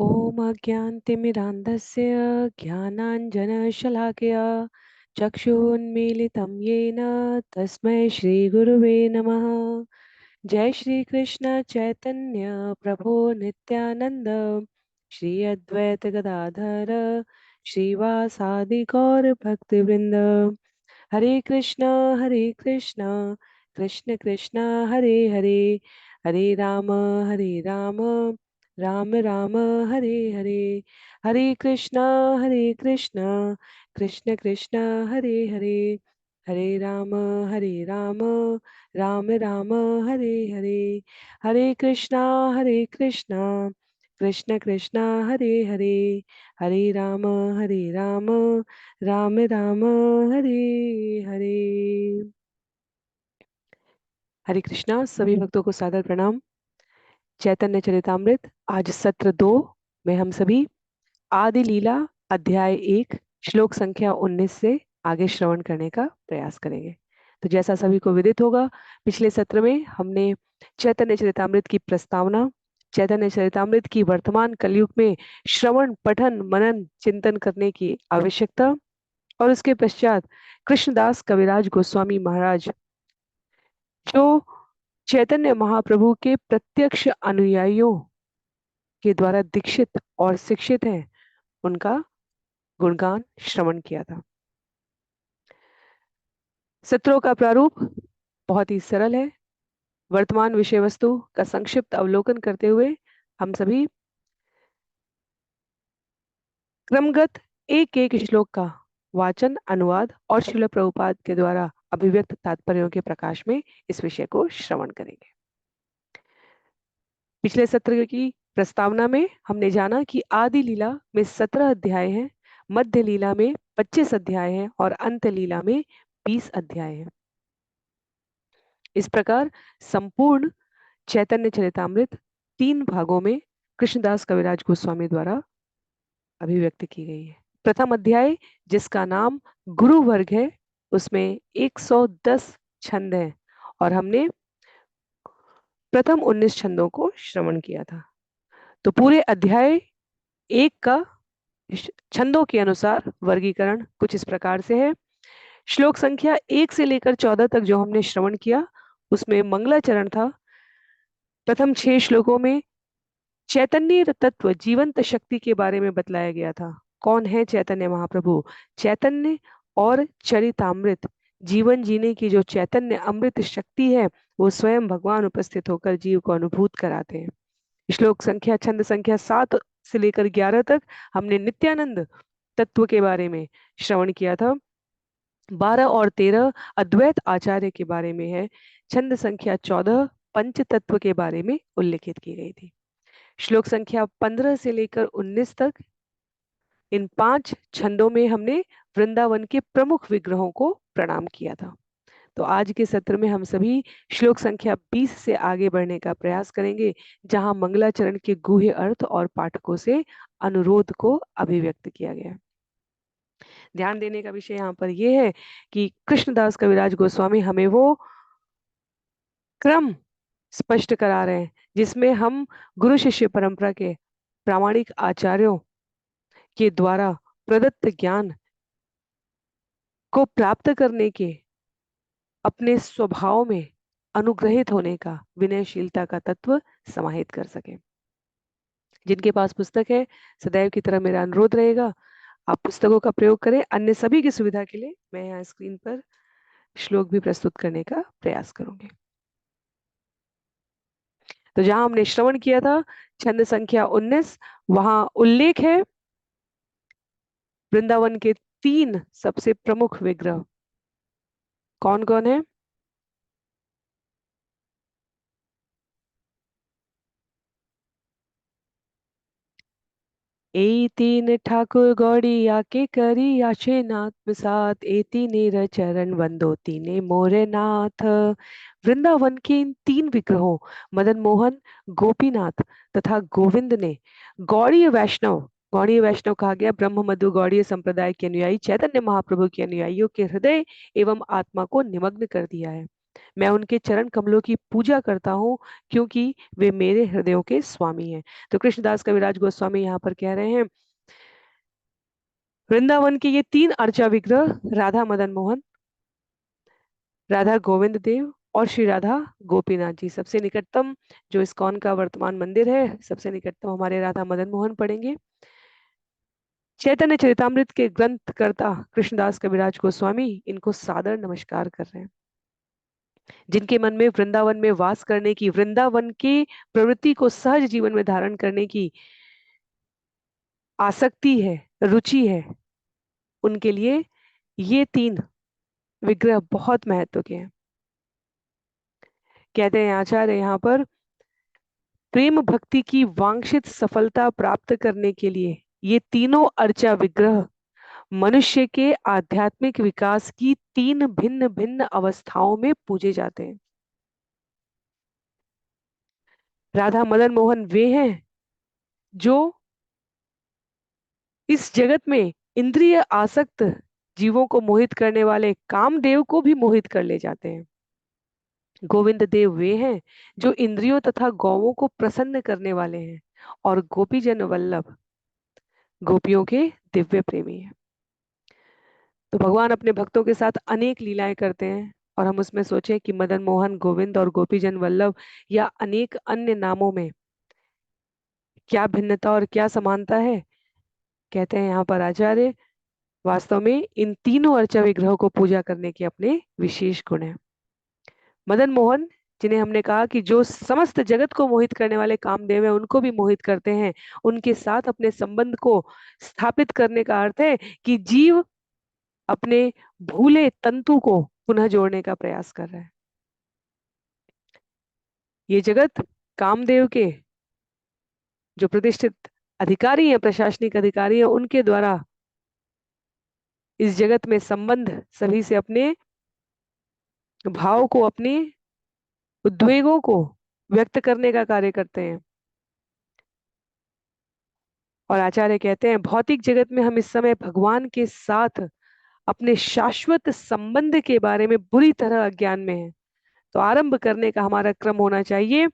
ॐ अज्ञानतिमिरान्धस्य ज्ञानाञ्जनशलाकया चक्षुन्मीलितं येन तस्मै श्रीगुरुवे नमः। जय श्री कृष्ण चैतन्य प्रभो नित्यानंद श्री अद्वैत गदाधर श्रीवासादि गौर भक्तवृंद। हरे कृष्ण कृष्ण कृष्ण हरे हरे, हरे राम राम राम हरे हरे। हरे कृष्ण कृष्ण कृष्ण हरे हरे, हरे राम राम राम हरे हरे। हरे कृष्णा कृष्ण कृष्ण हरे हरे, हरे राम राम राम हरे हरे। हरे कृष्णा। सभी भक्तों को सादर प्रणाम। चैतन्य चरितामृत आज सत्र 2 में हम सभी आदि लीला अध्याय 1 श्लोक संख्या 19 से आगे श्रवण करने का प्रयास करेंगे। तो जैसा सभी को विदित होगा, पिछले सत्र में हमने चैतन्य चरितामृत की प्रस्तावना, चैतन्य चरितामृत की वर्तमान कलयुग में श्रवण पठन मनन चिंतन करने की आवश्यकता और उसके पश्चात कृष्णदास कविराज गोस्वामी महाराज जो चैतन्य महाप्रभु के प्रत्यक्ष अनुयायियों के द्वारा दीक्षित और शिक्षित हैं, उनका गुणगान श्रवण किया था। सत्रों का प्रारूप बहुत ही सरल है। वर्तमान विषय वस्तु का संक्षिप्त अवलोकन करते हुए हम सभी क्रमगत एक एक श्लोक का वाचन अनुवाद और श्रील प्रभुपाद के द्वारा अभिव्यक्त तात्पर्यों के प्रकाश में इस विषय को श्रवण करेंगे। पिछले सत्र की प्रस्तावना में हमने जाना कि आदि लीला में 17 अध्याय हैं, मध्य लीला में 25 अध्याय हैं और अंत लीला में 20 अध्याय हैं। इस प्रकार संपूर्ण चैतन्य चरितामृत 3 भागों में कृष्णदास कविराज गोस्वामी द्वारा अभिव्यक्त की गई है। प्रथम अध्याय जिसका नाम गुरु वर्ग है, उसमें 110 छंद हैं और हमने प्रथम 19 छंदों को श्रवण किया था। तो पूरे अध्याय 1 का छंदों के अनुसार वर्गीकरण कुछ इस प्रकार से है। श्लोक संख्या 1 से लेकर 14 तक जो हमने श्रवण किया, उसमें मंगलाचरण था। प्रथम 6 श्लोकों में चैतन्य तत्व जीवंत शक्ति के बारे में बतलाया गया था। कौन है चैतन्य महाप्रभु? चैतन्य और चरितामृत, जीवन जीने की जो चैतन्य अमृत शक्ति है, वो स्वयं भगवान उपस्थित होकर जीव को अनुभूत कराते हैं। श्लोक संख्या छंद संख्या 7 से लेकर 11 तक हमने नित्यानंद तत्व के बारे में श्रवण किया था। 12 और 13 अद्वैत आचार्य के बारे में है। छंद संख्या 14 पंच तत्व के बारे में उल्लेखित की गई थी। श्लोक संख्या 15 से लेकर 19 तक इन 5 छंदों में हमने वृंदावन के प्रमुख विग्रहों को प्रणाम किया था। तो आज के सत्र में हम सभी श्लोक संख्या 20 से आगे बढ़ने का प्रयास करेंगे, जहां मंगलाचरण के गूढ़ अर्थ और पाठकों से अनुरोध को अभिव्यक्त किया गया। ध्यान देने का विषय यहाँ पर यह है कि कृष्णदास कविराज गोस्वामी हमें वो क्रम स्पष्ट करा रहे हैं जिसमें हम गुरु शिष्य परंपरा के प्रामाणिक आचार्यों के द्वारा प्रदत्त ज्ञान को प्राप्त करने के अपने स्वभाव में अनुग्रहित होने का, विनयशीलता का तत्व समाहित कर सके। जिनके पास पुस्तक है, सदैव की तरह मेरा अनुरोध रहेगा, आप पुस्तकों का प्रयोग करें। अन्य सभी की सुविधा के लिए मैं यहाँ स्क्रीन पर श्लोक भी प्रस्तुत करने का प्रयास करूंगी। तो जहां हमने श्रवण किया था छंद संख्या 19, वहां उल्लेख है वृंदावन के 3 सबसे प्रमुख विग्रह। कौन कौन है? ए 3 ठाकुर गौड़ी आके करी आशे नाथ साथ, ए तीने चरण वंदो तीने मोरे नाथ। वृंदावन के इन 3 विग्रहों मदन मोहन, गोपीनाथ तथा गोविंद ने गौड़ीय वैष्णव कहा गया ब्रह्म मधु गौड़ीय संप्रदाय के अनुयायी चैतन्य महाप्रभु के अनुयायियों के हृदय एवं आत्मा को निमग्न कर दिया है। मैं उनके चरण कमलों की पूजा करता हूँ, क्योंकि वे मेरे हृदयों के स्वामी हैं। तो कृष्णदास कविराज गोस्वामी यहाँ पर कह रहे हैं, वृंदावन के ये तीन अर्चा विग्रह, राधा मदन मोहन, राधा गोविंद देव और श्री राधा गोपीनाथ जी, सबसे निकटतम जो इस्कॉन का वर्तमान मंदिर है, सबसे निकटतम हमारे राधा मदन मोहन पड़ेंगे। चैतन्य चरितामृत के ग्रंथकर्ता कृष्णदास कविराज गोस्वामी इनको सादर नमस्कार कर रहे हैं, जिनके मन में वृंदावन में वास करने की, वृंदावन की प्रवृत्ति को सहज जीवन में धारण करने की आसक्ति है, रुचि है, उनके लिए ये तीन विग्रह बहुत महत्व के हैं। कहते हैं आचार्य यहाँ पर, प्रेम भक्ति की वांछित सफलता प्राप्त करने के लिए ये तीनों अर्चा विग्रह मनुष्य के आध्यात्मिक विकास की तीन भिन्न भिन्न अवस्थाओं में पूजे जाते हैं। राधा मदन मोहन वे हैं जो इस जगत में इंद्रिय आसक्त जीवों को मोहित करने वाले कामदेव को भी मोहित कर ले जाते हैं। गोविंद देव वे हैं जो इंद्रियों तथा गौओं को प्रसन्न करने वाले हैं, और गोपीजन वल्लभ गोपियों के दिव्य प्रेमी हैं। तो भगवान अपने भक्तों के साथ अनेक लीलाएं करते हैं, और हम उसमें सोचें कि मदन मोहन, गोविंद और गोपीजन वल्लभ या अनेक अन्य नामों में क्या भिन्नता और क्या समानता है। कहते हैं यहाँ पर आचार्य, वास्तव में इन तीनों अर्चा विग्रहों को पूजा करने के अपने विशेष गुण हैं। मदन मोहन, जिन्हें हमने कहा कि जो समस्त जगत को मोहित करने वाले कामदेव हैं, उनको भी मोहित करते हैं, उनके साथ अपने संबंध को स्थापित करने का अर्थ है कि जीव अपने भूले तंतु को पुनः जोड़ने का प्रयास कर रहा है। ये जगत कामदेव के जो प्रतिष्ठित अधिकारी हैं, प्रशासनिक अधिकारी हैं, उनके द्वारा इस जगत में संबंध सभी से अपने भाव को, अपने उद्वेगों को व्यक्त करने का कार्य करते हैं। और आचार्य कहते हैं, भौतिक जगत में हम इस समय भगवान के साथ अपने शाश्वत संबंध के बारे में बुरी तरह अज्ञान में हैं। तो आरंभ करने का हमारा क्रम होना चाहिए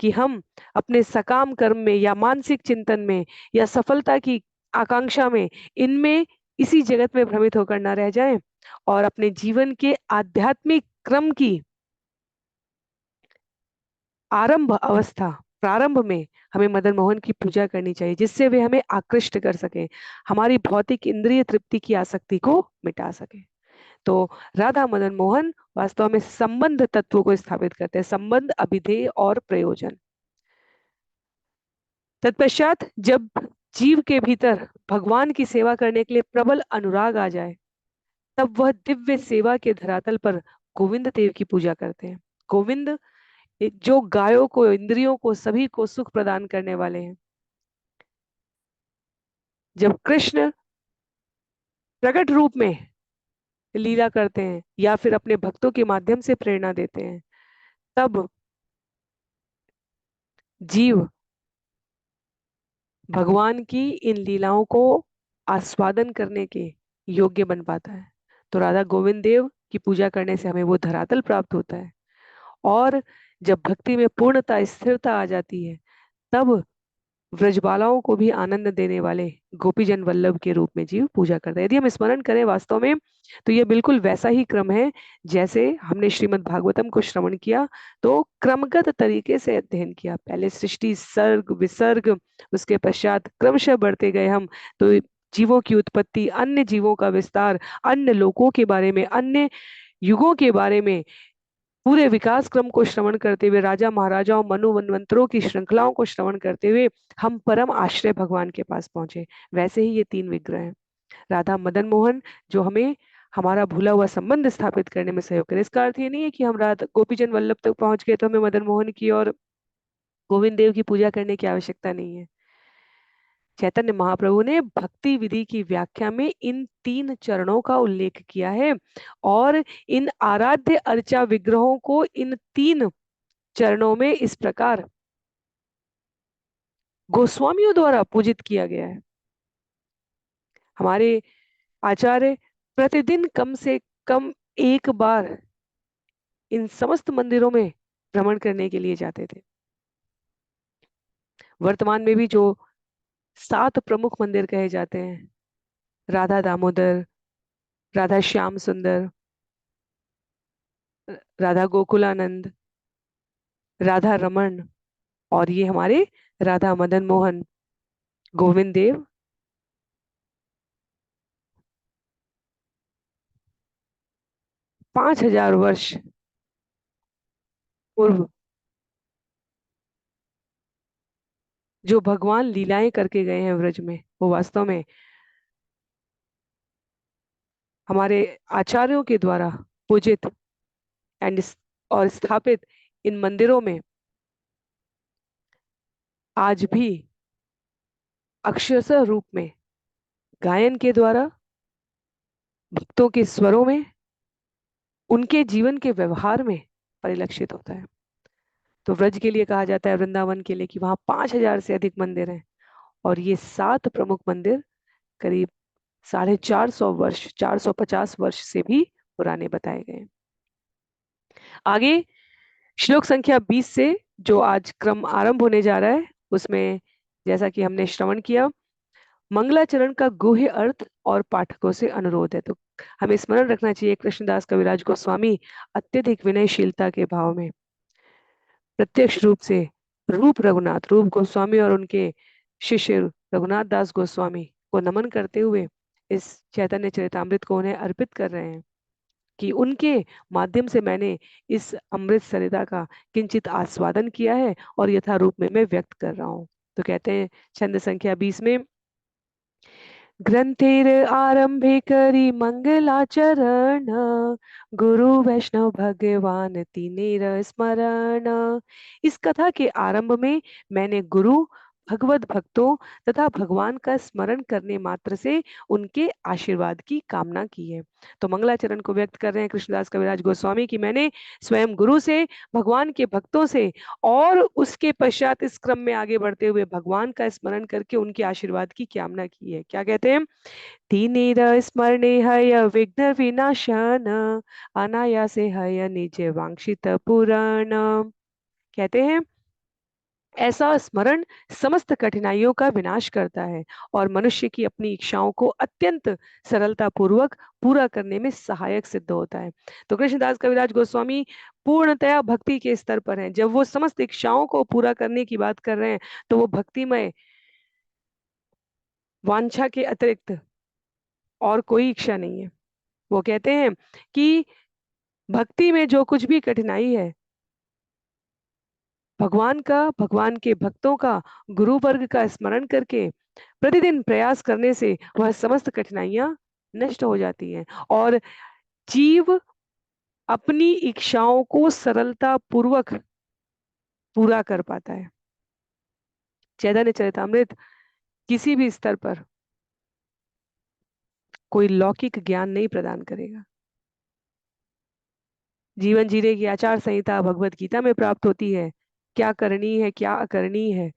कि हम अपने सकाम कर्म में या मानसिक चिंतन में या सफलता की आकांक्षा में, इनमें इसी जगत में भ्रमित होकर ना रह जाएं, और अपने जीवन के आध्यात्मिक क्रम की आरंभ अवस्था, प्रारंभ में हमें मदन मोहन की पूजा करनी चाहिए, जिससे वे हमें आकृष्ट कर सके, हमारी भौतिक इंद्रिय तृप्ति की आसक्ति को मिटा सके। तो राधा मदन मोहन वास्तव में संबंध तत्व को स्थापित करते हैं, संबंध, अभिधेय और प्रयोजन। तत्पश्चात जब जीव के भीतर भगवान की सेवा करने के लिए प्रबल अनुराग आ जाए, तब वह दिव्य सेवा के धरातल पर गोविंद देव की पूजा करते हैं। गोविंद जो गायों को, इंद्रियों को, सभी को सुख प्रदान करने वाले हैं। जब कृष्ण प्रकट रूप में लीला करते हैं या फिर अपने भक्तों के माध्यम से प्रेरणा देते हैं, तब जीव भगवान की इन लीलाओं को आस्वादन करने के योग्य बन पाता है। तो राधा गोविंद देव की पूजा करने से हमें वो धरातल प्राप्त होता है, और जब भक्ति में पूर्णता, स्थिरता आ जाती है, तब व्रजबालाओं को भी आनंद देने वाले गोपीजन वल्लभ के रूप में जीव पूजा करता है। यदि हम स्मरण करें वास्तव में, तो ये बिल्कुल वैसा ही क्रम है जैसे हमने श्रीमद् भागवतम को श्रवण किया, तो क्रमगत तरीके से अध्ययन किया। पहले सृष्टि, सर्ग, विसर्ग, उसके पश्चात क्रमशः बढ़ते गए हम, तो जीवों की उत्पत्ति, अन्य जीवों का विस्तार, अन्य लोकों के बारे में, अन्य युगों के बारे में, पूरे विकास क्रम को श्रवण करते हुए, राजा महाराजाओं, मनु मनवंतरों की श्रृंखलाओं को श्रवण करते हुए हम परम आश्रय भगवान के पास पहुंचे। वैसे ही ये तीन विग्रह हैं, राधा मदन मोहन, जो हमें हमारा भूला हुआ संबंध स्थापित करने में सहयोग करें। इसका अर्थ ये नहीं है कि हम राधा गोपीजन वल्लभ तक पहुंच गए तो हमें मदन मोहन की और गोविंद देव की पूजा करने की आवश्यकता नहीं है। चैतन्य महाप्रभु ने भक्ति विधि की व्याख्या में इन तीन चरणों का उल्लेख किया है, और इन आराध्य अर्चा विग्रहों को इन तीन चरणों में इस प्रकार गोस्वामियों द्वारा पूजित किया गया है। हमारे आचार्य प्रतिदिन कम से कम एक बार इन समस्त मंदिरों में भ्रमण करने के लिए जाते थे। वर्तमान में भी जो 7 प्रमुख मंदिर कहे जाते हैं, राधा दामोदर, राधा श्याम सुंदर, राधा गोकुलानंद, राधा रमन, और ये हमारे राधा मदन मोहन, गोविंद देव, 5,000 वर्ष पूर्व जो भगवान लीलाएं करके गए हैं व्रज में, वो वास्तव में हमारे आचार्यों के द्वारा पूजित एंड और स्थापित इन मंदिरों में आज भी अक्षरशः रूप में गायन के द्वारा, भक्तों के स्वरों में, उनके जीवन के व्यवहार में परिलक्षित होता है। तो व्रज के लिए कहा जाता है, वृंदावन के लिए, कि वहां 5,000 से अधिक मंदिर हैं, और ये 7 प्रमुख मंदिर करीब 450 वर्ष, 450 वर्ष से भी पुराने बताए गए हैं। आगे श्लोक संख्या 20 से जो आज क्रम आरंभ होने जा रहा है, उसमें जैसा कि हमने श्रवण किया, मंगलाचरण का गुह्य अर्थ और पाठकों से अनुरोध है। तो हमें स्मरण रखना चाहिए, कृष्णदास कविराज गोस्वामी अत्यधिक विनयशीलता के भाव में प्रत्यक्ष रूप से रूप गोस्वामी और उनके शिष्य रघुनाथ दास गोस्वामी को नमन करते हुए इस चैतन्य चरितामृत को उन्हें अर्पित कर रहे हैं, कि उनके माध्यम से मैंने इस अमृत सरिता का किंचित आस्वादन किया है और यथा रूप में मैं व्यक्त कर रहा हूँ। तो कहते हैं छंद संख्या 20 में, ग्रंथेर आरंभे करी मंगलाचरण, गुरु वैष्णव भगवान तीनेर स्मरण। इस कथा के आरंभ में मैंने गुरु, भगवत भक्तों तथा भगवान का स्मरण करने मात्र से उनके आशीर्वाद की कामना की है। तो मंगलाचरण को व्यक्त कर रहे हैं कृष्णदास कविराज गोस्वामी की मैंने स्वयं गुरु से, भगवान के भक्तों से, और उसके पश्चात इस क्रम में आगे बढ़ते हुए भगवान का स्मरण करके उनके आशीर्वाद की कामना की है। क्या कहते हैं, तीनेर स्मरणे हय विघ्न विनाशन, अनायासे हय निज वांछित पुराण। कहते हैं ऐसा स्मरण समस्त कठिनाइयों का विनाश करता है और मनुष्य की अपनी इच्छाओं को अत्यंत सरलता पूर्वक पूरा करने में सहायक सिद्ध होता है। तो कृष्णदास कविराज गोस्वामी पूर्णतया भक्ति के स्तर पर हैं। जब वो समस्त इच्छाओं को पूरा करने की बात कर रहे हैं, तो वो भक्तिमय वांछा के अतिरिक्त और कोई इच्छा नहीं है। वो कहते हैं कि भक्ति में जो कुछ भी कठिनाई है, भगवान का, भगवान के भक्तों का, गुरु वर्ग का स्मरण करके प्रतिदिन प्रयास करने से वह समस्त कठिनाइयां नष्ट हो जाती हैं और जीव अपनी इच्छाओं को सरलता पूर्वक पूरा कर पाता है। चैतन्य चरितामृत किसी भी स्तर पर कोई लौकिक ज्ञान नहीं प्रदान करेगा। जीवन जीने की आचार संहिता भगवत गीता में प्राप्त होती है, क्या करनी है क्या अकरनी है,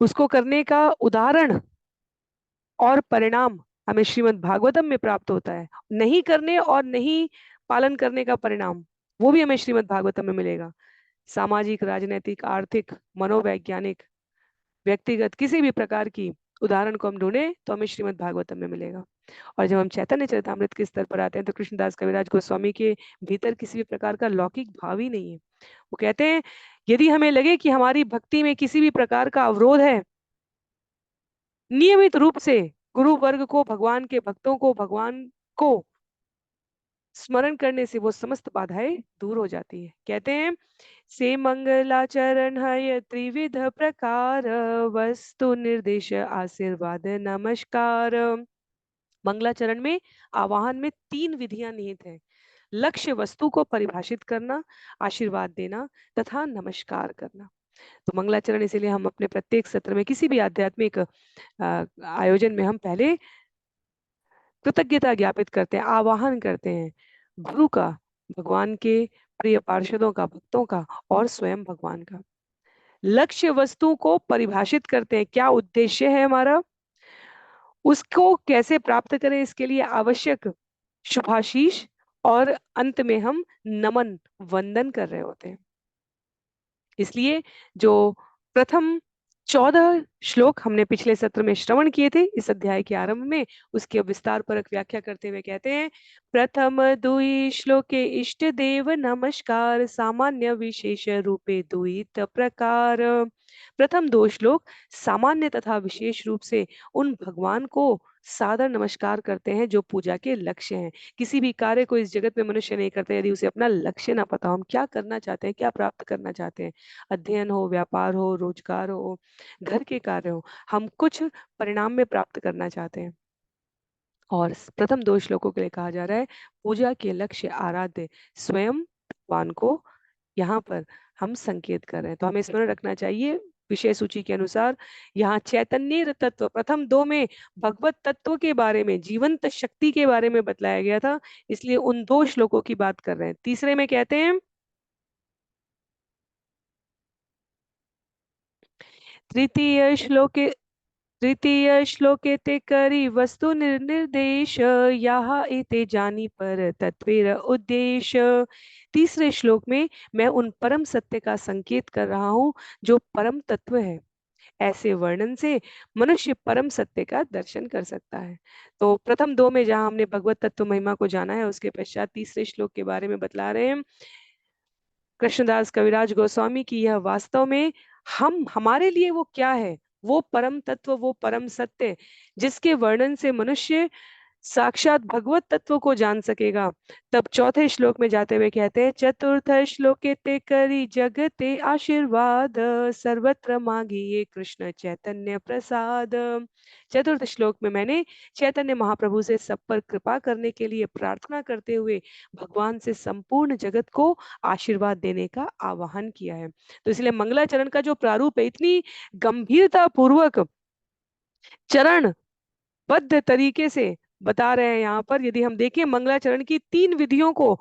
उसको करने का उदाहरण और परिणाम हमें श्रीमद् भागवतम में प्राप्त होता है। नहीं करने और नहीं पालन करने का परिणाम वो भी हमें श्रीमद् भागवतम में मिलेगा। सामाजिक, राजनीतिक, आर्थिक, मनोवैज्ञानिक, व्यक्तिगत किसी भी प्रकार की उदाहरण को हम ढूंढे तो हमें श्रीमद् भागवतम में मिलेगा। और जब हम चैतन्य चरितामृत के स्तर पर आते हैं, तो कृष्णदास कविराज गोस्वामी के भीतर किसी भी प्रकार का लौकिक भाव ही नहीं है। वो कहते हैं यदि हमें लगे कि हमारी भक्ति में किसी भी प्रकार का अवरोध है, नियमित रूप से गुरु वर्ग को, भगवान के भक्तों को, भगवान को स्मरण करने से वो समस्त बाधाएं दूर हो जाती है। कहते हैं से मंगलाचरण है त्रिविध प्रकार, वस्तु निर्देश आशीर्वाद नमस्कार। मंगलाचरण में आवाहन में 3 विधियां निहित हैं, लक्ष्य वस्तु को परिभाषित करना, आशीर्वाद देना तथा नमस्कार करना। तो मंगलाचरण इसीलिए हम अपने प्रत्येक सत्र में, किसी भी आध्यात्मिक आयोजन में हम पहले कृतज्ञता ज्ञापित करते हैं, आवाहन करते हैं गुरु का, भगवान के प्रिय पार्षदों का, भक्तों का और स्वयं भगवान का। लक्ष्य वस्तु को परिभाषित करते हैं, क्या उद्देश्य है हमारा, उसको कैसे प्राप्त करें, इसके लिए आवश्यक शुभाशीष और अंत में हम नमन वंदन कर रहे होते हैं। इसलिए जो प्रथम 14 श्लोक हमने पिछले सत्र में श्रवण किए थे इस अध्याय के आरंभ में, उसके विस्तार परक व्याख्या करते हुए कहते हैं, प्रथम दुई श्लोके इष्ट देव नमस्कार सामान्य विशेष रूपे द्वित प्रकार। प्रथम 2 श्लोक सामान्य तथा विशेष रूप से उन भगवान को सादर नमस्कार करते हैं जो पूजा के लक्ष्य हैं। किसी भी कार्य को इस जगत में मनुष्य नहीं करते यदि उसे अपना लक्ष्य ना पता हो, हम क्या करना चाहते हैं, क्या प्राप्त करना चाहते हैं, अध्ययन हो, व्यापार हो, रोजगार हो, घर के कार्य हो, हम कुछ परिणाम में प्राप्त करना चाहते हैं। और प्रथम 2 श्लोकों के लिए कहा जा रहा है, पूजा के लक्ष्य आराध्य स्वयं भगवान को यहाँ पर हम संकेत कर रहे हैं। तो हमें स्मरण रखना चाहिए विषय सूची के अनुसार यहाँ चैतन्य तत्व प्रथम 2 में भगवत तत्व के बारे में, जीवंत शक्ति के बारे में बतलाया गया था, इसलिए उन 2 श्लोकों की बात कर रहे हैं। तीसरे में कहते हैं, तृतीय श्लोके तृतीय श्लोके ते करी वस्तु निर्देश यहाँ एते जानी पर तत्वेर उद्देश्य। तीसरे श्लोक में मैं उन परम सत्य का संकेत कर रहा हूँ जो परम तत्व है। ऐसे वर्णन से मनुष्य परम सत्य का दर्शन कर सकता है। तो प्रथम 2 में जहां हमने भगवत तत्व महिमा को जाना है, उसके पश्चात तीसरे श्लोक के बारे में बतला रहे हैं कृष्णदास कविराज गोस्वामी की, यह वास्तव में हम हमारे लिए वो क्या है, वो परम तत्व, वो परम सत्य जिसके वर्णन से मनुष्य साक्षात भगवत तत्व को जान सकेगा। तब चौथे श्लोक में जाते हुए कहते हैं, चतुर्थ श्लोके ते करी जगते आशीर्वाद सर्वत्र मांगिए कृष्ण चैतन्य प्रसाद। चतुर्थ श्लोक में मैंने चैतन्य महाप्रभु से सब पर कृपा करने के लिए प्रार्थना करते हुए भगवान से संपूर्ण जगत को आशीर्वाद देने का आह्वान किया है। तो इसलिए मंगलाचरण का जो प्रारूप है, इतनी गंभीरता पूर्वक चरण बद्ध तरीके से बता रहे हैं यहाँ पर। यदि हम देखें मंगलाचरण की 3 विधियों को,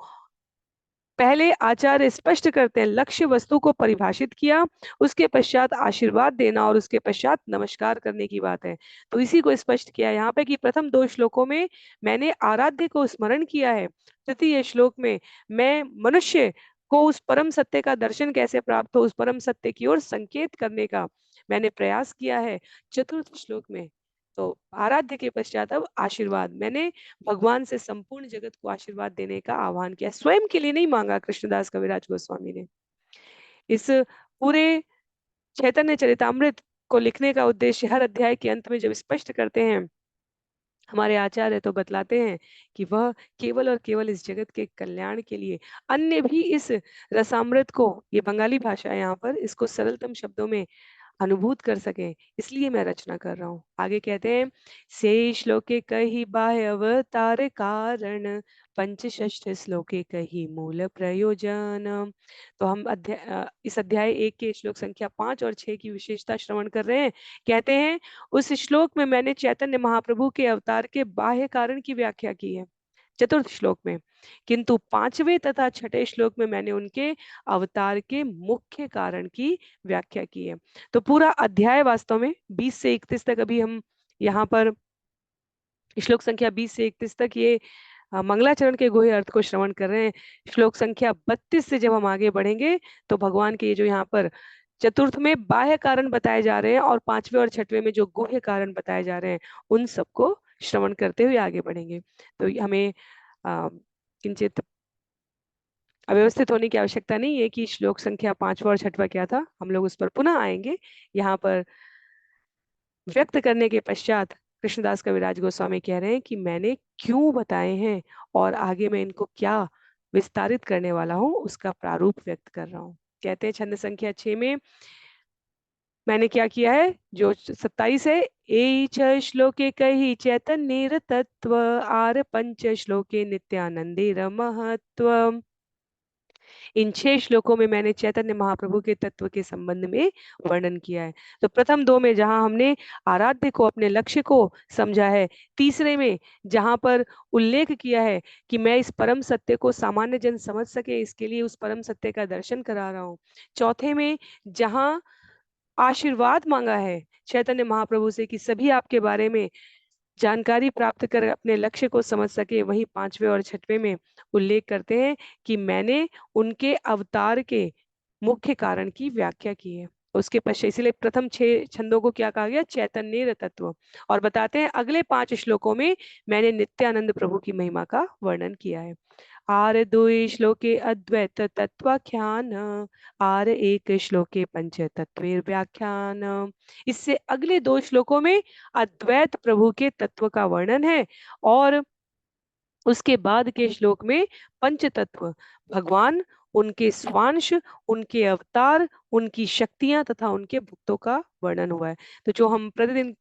पहले आचार्य स्पष्ट करते हैं, लक्ष्य वस्तु को परिभाषित किया, उसके पश्चात आशीर्वाद देना और उसके पश्चात नमस्कार करने की बात है। तो इसी को स्पष्ट किया यहाँ पे कि प्रथम 2 श्लोकों में मैंने आराध्य को स्मरण किया है, तृतीय श्लोक में मैं मनुष्य को उस परम सत्य का दर्शन कैसे प्राप्त हो, उस परम सत्य की ओर संकेत करने का मैंने प्रयास किया है चतुर्थ श्लोक में। तो आराध्य के पश्चात अब आशीर्वाद, मैंने भगवान से संपूर्ण जगत को आशीर्वाद देने का आह्वान किया, स्वयं के लिए नहीं मांगा कृष्णदास कविराज गोस्वामी ने। इस पूरे चैतन्य चरितामृत को लिखने का उद्देश्य हर अध्याय के अंत में जब स्पष्ट करते हैं हमारे आचार्य, तो बतलाते हैं कि वह केवल और केवल इस जगत के कल्याण के लिए, अन्य भी इस रसामृत को, ये बंगाली भाषा है यहाँ पर, इसको सरलतम शब्दों में अनुभूत कर सके, इसलिए मैं रचना कर रहा हूँ। आगे कहते हैं, से श्लोके कही बाह्य अवतार कारण पंचषष्ठ श्लोके कही मूल प्रयोजन। तो हम इस अध्याय 1 के श्लोक संख्या 5 और 6 की विशेषता श्रवण कर रहे हैं। कहते हैं, उस श्लोक में मैंने चैतन्य महाप्रभु के अवतार के बाह्य कारण की व्याख्या की है चतुर्थ श्लोक में, किंतु 5वें तथा 6ठे श्लोक में मैंने उनके अवतार के मुख्य कारण की व्याख्या की है। तो पूरा अध्याय वास्तव में 20 से 31 तक, अभी हम यहाँ पर श्लोक संख्या 20 से 31 तक ये मंगलाचरण के गुह्य अर्थ को श्रवण कर रहे हैं। श्लोक संख्या 32 से जब हम आगे बढ़ेंगे तो भगवान के ये जो यहाँ पर चतुर्थ में बाह्य कारण बताए जा रहे हैं और 5वें और 6वें में जो गुह्य कारण बताए जा रहे हैं, उन सबको श्रवण करते हुए आगे बढ़ेंगे। तो हमें किंचित अव्यवस्थित होने की आवश्यकता नहीं है कि श्लोक संख्या 5वां और 6वां क्या था, हम लोग उस पर पुनः आएंगे। यहाँ पर व्यक्त करने के पश्चात कृष्णदास कविराज गोस्वामी कह रहे हैं कि मैंने क्यों बताए हैं और आगे मैं इनको क्या विस्तारित करने वाला हूं, उसका प्रारूप व्यक्त कर रहा हूं। कहते हैं छंद संख्या 6 में मैंने क्या किया है, जो 27 है, ए श्लोके कही चैतन्य तत्व आर पंच श्लोके नित्यानंदे महत्व। इन 6 श्लोकों में मैंने चैतन्य महाप्रभु के तत्व के संबंध में वर्णन किया है। तो प्रथम 2 में जहां हमने आराध्य को, अपने लक्ष्य को समझा है, तीसरे में जहां पर उल्लेख किया है कि मैं इस परम सत्य को सामान्य जन समझ सके, इसके लिए उस परम सत्य का दर्शन करा रहा हूँ। चौथे में जहां आशीर्वाद मांगा है चैतन्य महाप्रभु से कि सभी आपके बारे में जानकारी प्राप्त कर अपने लक्ष्य को समझ सके। वहीं 5वें और 6वें में उल्लेख करते हैं कि मैंने उनके अवतार के मुख्य कारण की व्याख्या की है। उसके पश्चात इसलिए प्रथम 6 छंदों को क्या कहा गया? चैतन्य तत्व। और बताते हैं अगले 5 श्लोकों में मैंने नित्यानंद प्रभु की महिमा का वर्णन किया है। आर द्वे श्लोके अद्वैत तत्वाख्यान, आर एक श्लोके पंच तत्वेर व्याख्यान। इससे अगले 2 श्लोकों में अद्वैत प्रभु के तत्व का वर्णन है और उसके बाद के श्लोक में पंच तत्व भगवान, उनके स्वांश, उनके अवतार, उनकी शक्तियां तथा उनके भक्तों का वर्णन हुआ है। तो जो हम प्रतिदिन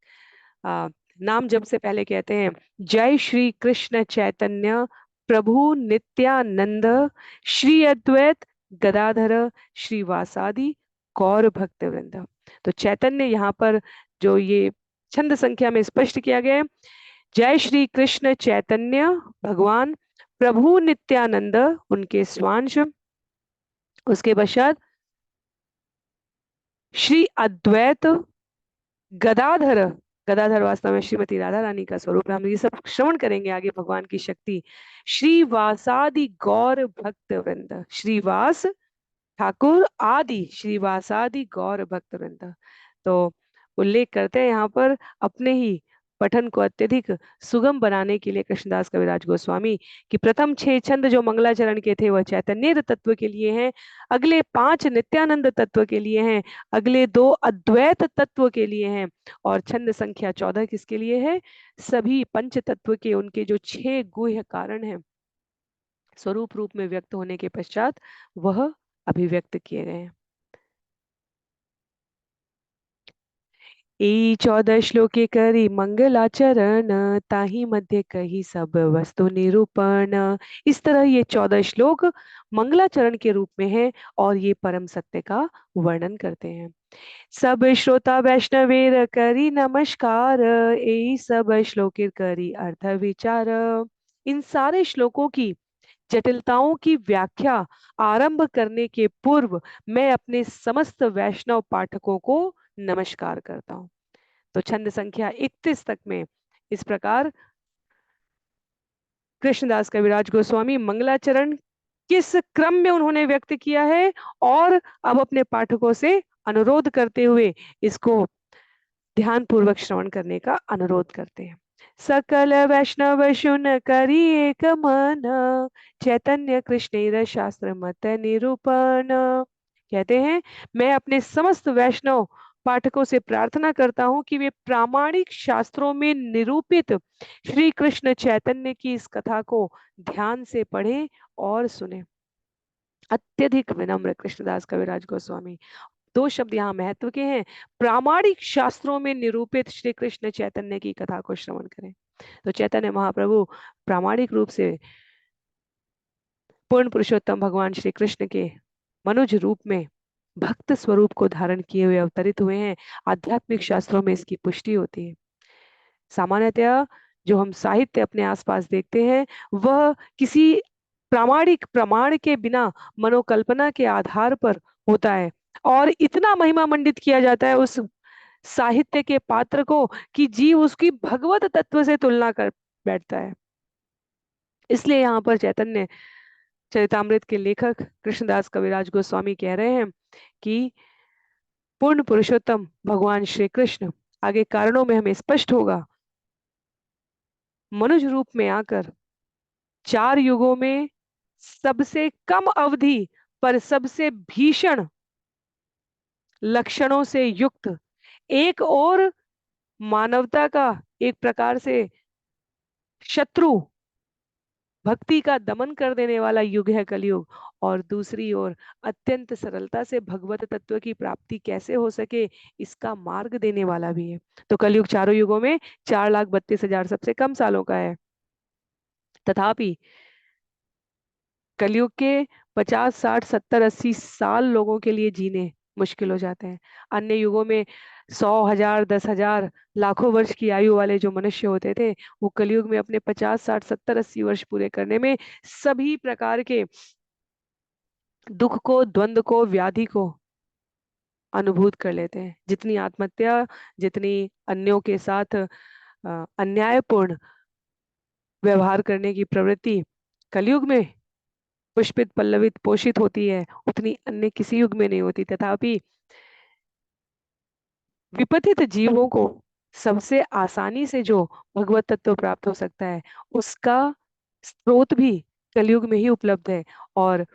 आ, नाम जप से पहले कहते हैं, जय श्री कृष्ण चैतन्य प्रभु नित्यानंद श्री अद्वैत गदाधर श्रीवासादि गौर भक्त वृंद। तो चैतन्य यहाँ पर जो ये छंद संख्या में स्पष्ट किया गया है, जय श्री कृष्ण चैतन्य भगवान प्रभु नित्यानंद उनके स्वांश, उसके पश्चात श्री अद्वैत गदाधर, गदाधर वास्तव में श्रीमती राधा रानी का स्वरूप है। हम ये सब श्रवण करेंगे आगे भगवान की शक्ति। श्रीवासादि गौर भक्त वृंद, श्रीवास ठाकुर आदि, श्रीवासादि गौर भक्त वृंद। तो उल्लेख करते हैं यहाँ पर अपने ही पठन को अत्यधिक सुगम बनाने के लिए कृष्णदास कविराज गोस्वामी कि प्रथम 6 छंद जो मंगलाचरण के थे वह चैतन्य तत्व के लिए हैं, अगले 5 नित्यानंद तत्व के लिए हैं, अगले 2 अद्वैत तत्व के लिए हैं और छंद संख्या 14 किसके लिए है? सभी पंच तत्व के उनके जो 6 गुह्य कारण हैं स्वरूप रूप में व्यक्त होने के पश्चात वह अभिव्यक्त किए गए हैं। ई 14 श्लोके करी मंगलाचरण, ताही मध्य कही सब वस्तु निरूपण। इस तरह ये 14 श्लोक मंगलाचरण के रूप में है और ये परम सत्य का वर्णन करते हैं। सब श्रोता वैष्णवेर करी नमस्कार, यही सब श्लोके करी अर्थ विचार। इन सारे श्लोकों की जटिलताओं की व्याख्या आरंभ करने के पूर्व मैं अपने समस्त वैष्णव पाठकों को नमस्कार करता हूँ। तो छंद संख्या 31 तक में इस प्रकार कृष्णदास कविराज गोस्वामी मंगलाचरण किस क्रम में उन्होंने व्यक्त किया है और अब अपने पाठकों से अनुरोध करते हुए इसको ध्यान पूर्वक श्रवण करने का अनुरोध करते हैं। सकल वैष्णव सुन करी एक मन, चैतन्य कृष्ण शास्त्र मत निरूपण। कहते हैं मैं अपने समस्त वैष्णव पाठकों से प्रार्थना करता हूं कि वे प्रामाणिक शास्त्रों में निरूपित श्री कृष्ण चैतन्य की इस कथा को ध्यान से पढ़ें और सुने। अत्यधिक विनम्र कृष्णदास कविराज गोस्वामी। 2 शब्द यहाँ महत्व के हैं, प्रामाणिक शास्त्रों में निरूपित श्री कृष्ण चैतन्य की कथा को श्रवण करें। तो चैतन्य महाप्रभु प्रामाणिक रूप से पूर्ण पुरुषोत्तम भगवान श्री कृष्ण के मनुज रूप में भक्त स्वरूप को धारण किए हुए अवतरित हुए हैं। आध्यात्मिक शास्त्रों में इसकी पुष्टि होती है। सामान्यतः जो हम साहित्य अपने आसपास देखते हैं वह किसी प्रामाणिक प्रमाण के बिना मनोकल्पना के आधार पर होता है और इतना महिमा मंडित किया जाता है उस साहित्य के पात्र को कि जीव उसकी भगवत तत्व से तुलना कर बैठता है। इसलिए यहाँ पर चैतन्य चरितामृत के लेखक कृष्णदास कविराज गोस्वामी कह रहे हैं कि पूर्ण पुरुषोत्तम भगवान श्री कृष्ण, आगे कारणों में हमें स्पष्ट होगा, मनुष्य रूप में आकर 4 युगों में सबसे कम अवधि पर सबसे भीषण लक्षणों से युक्त, एक और मानवता का एक प्रकार से शत्रु, भक्ति का दमन कर देने वाला युग है कलयुग, और दूसरी ओर अत्यंत सरलता से भगवत तत्व की प्राप्ति कैसे हो सके इसका मार्ग देने वाला भी है। तो कलयुग चारों युगों में 4,32,000 सबसे कम सालों का है, तथापि कलयुग के 50, 60, 70, 80 साल लोगों के लिए जीने मुश्किल हो जाते हैं। अन्य युगों में 100, 1000, 10,000, लाखों वर्ष की आयु वाले जो मनुष्य होते थे वो कलयुग में अपने 50, 60, 70, 80 वर्ष पूरे करने में सभी प्रकार के दुख को, द्वंद को, व्याधि को अनुभूत कर लेते हैं। जितनी आत्महत्या, जितनी अन्यों के साथ अन्यायपूर्ण व्यवहार करने की प्रवृत्ति कलयुग में पुष्पित पल्लवित पोषित होती है, उतनी अन्य किसी युग में नहीं होती। तथापि विपतित जीवों को सबसे आसानी से जो भगवत तत्व प्राप्त हो सकता है, उसका स्रोत भी कलयुग में ही उपलब्ध है। और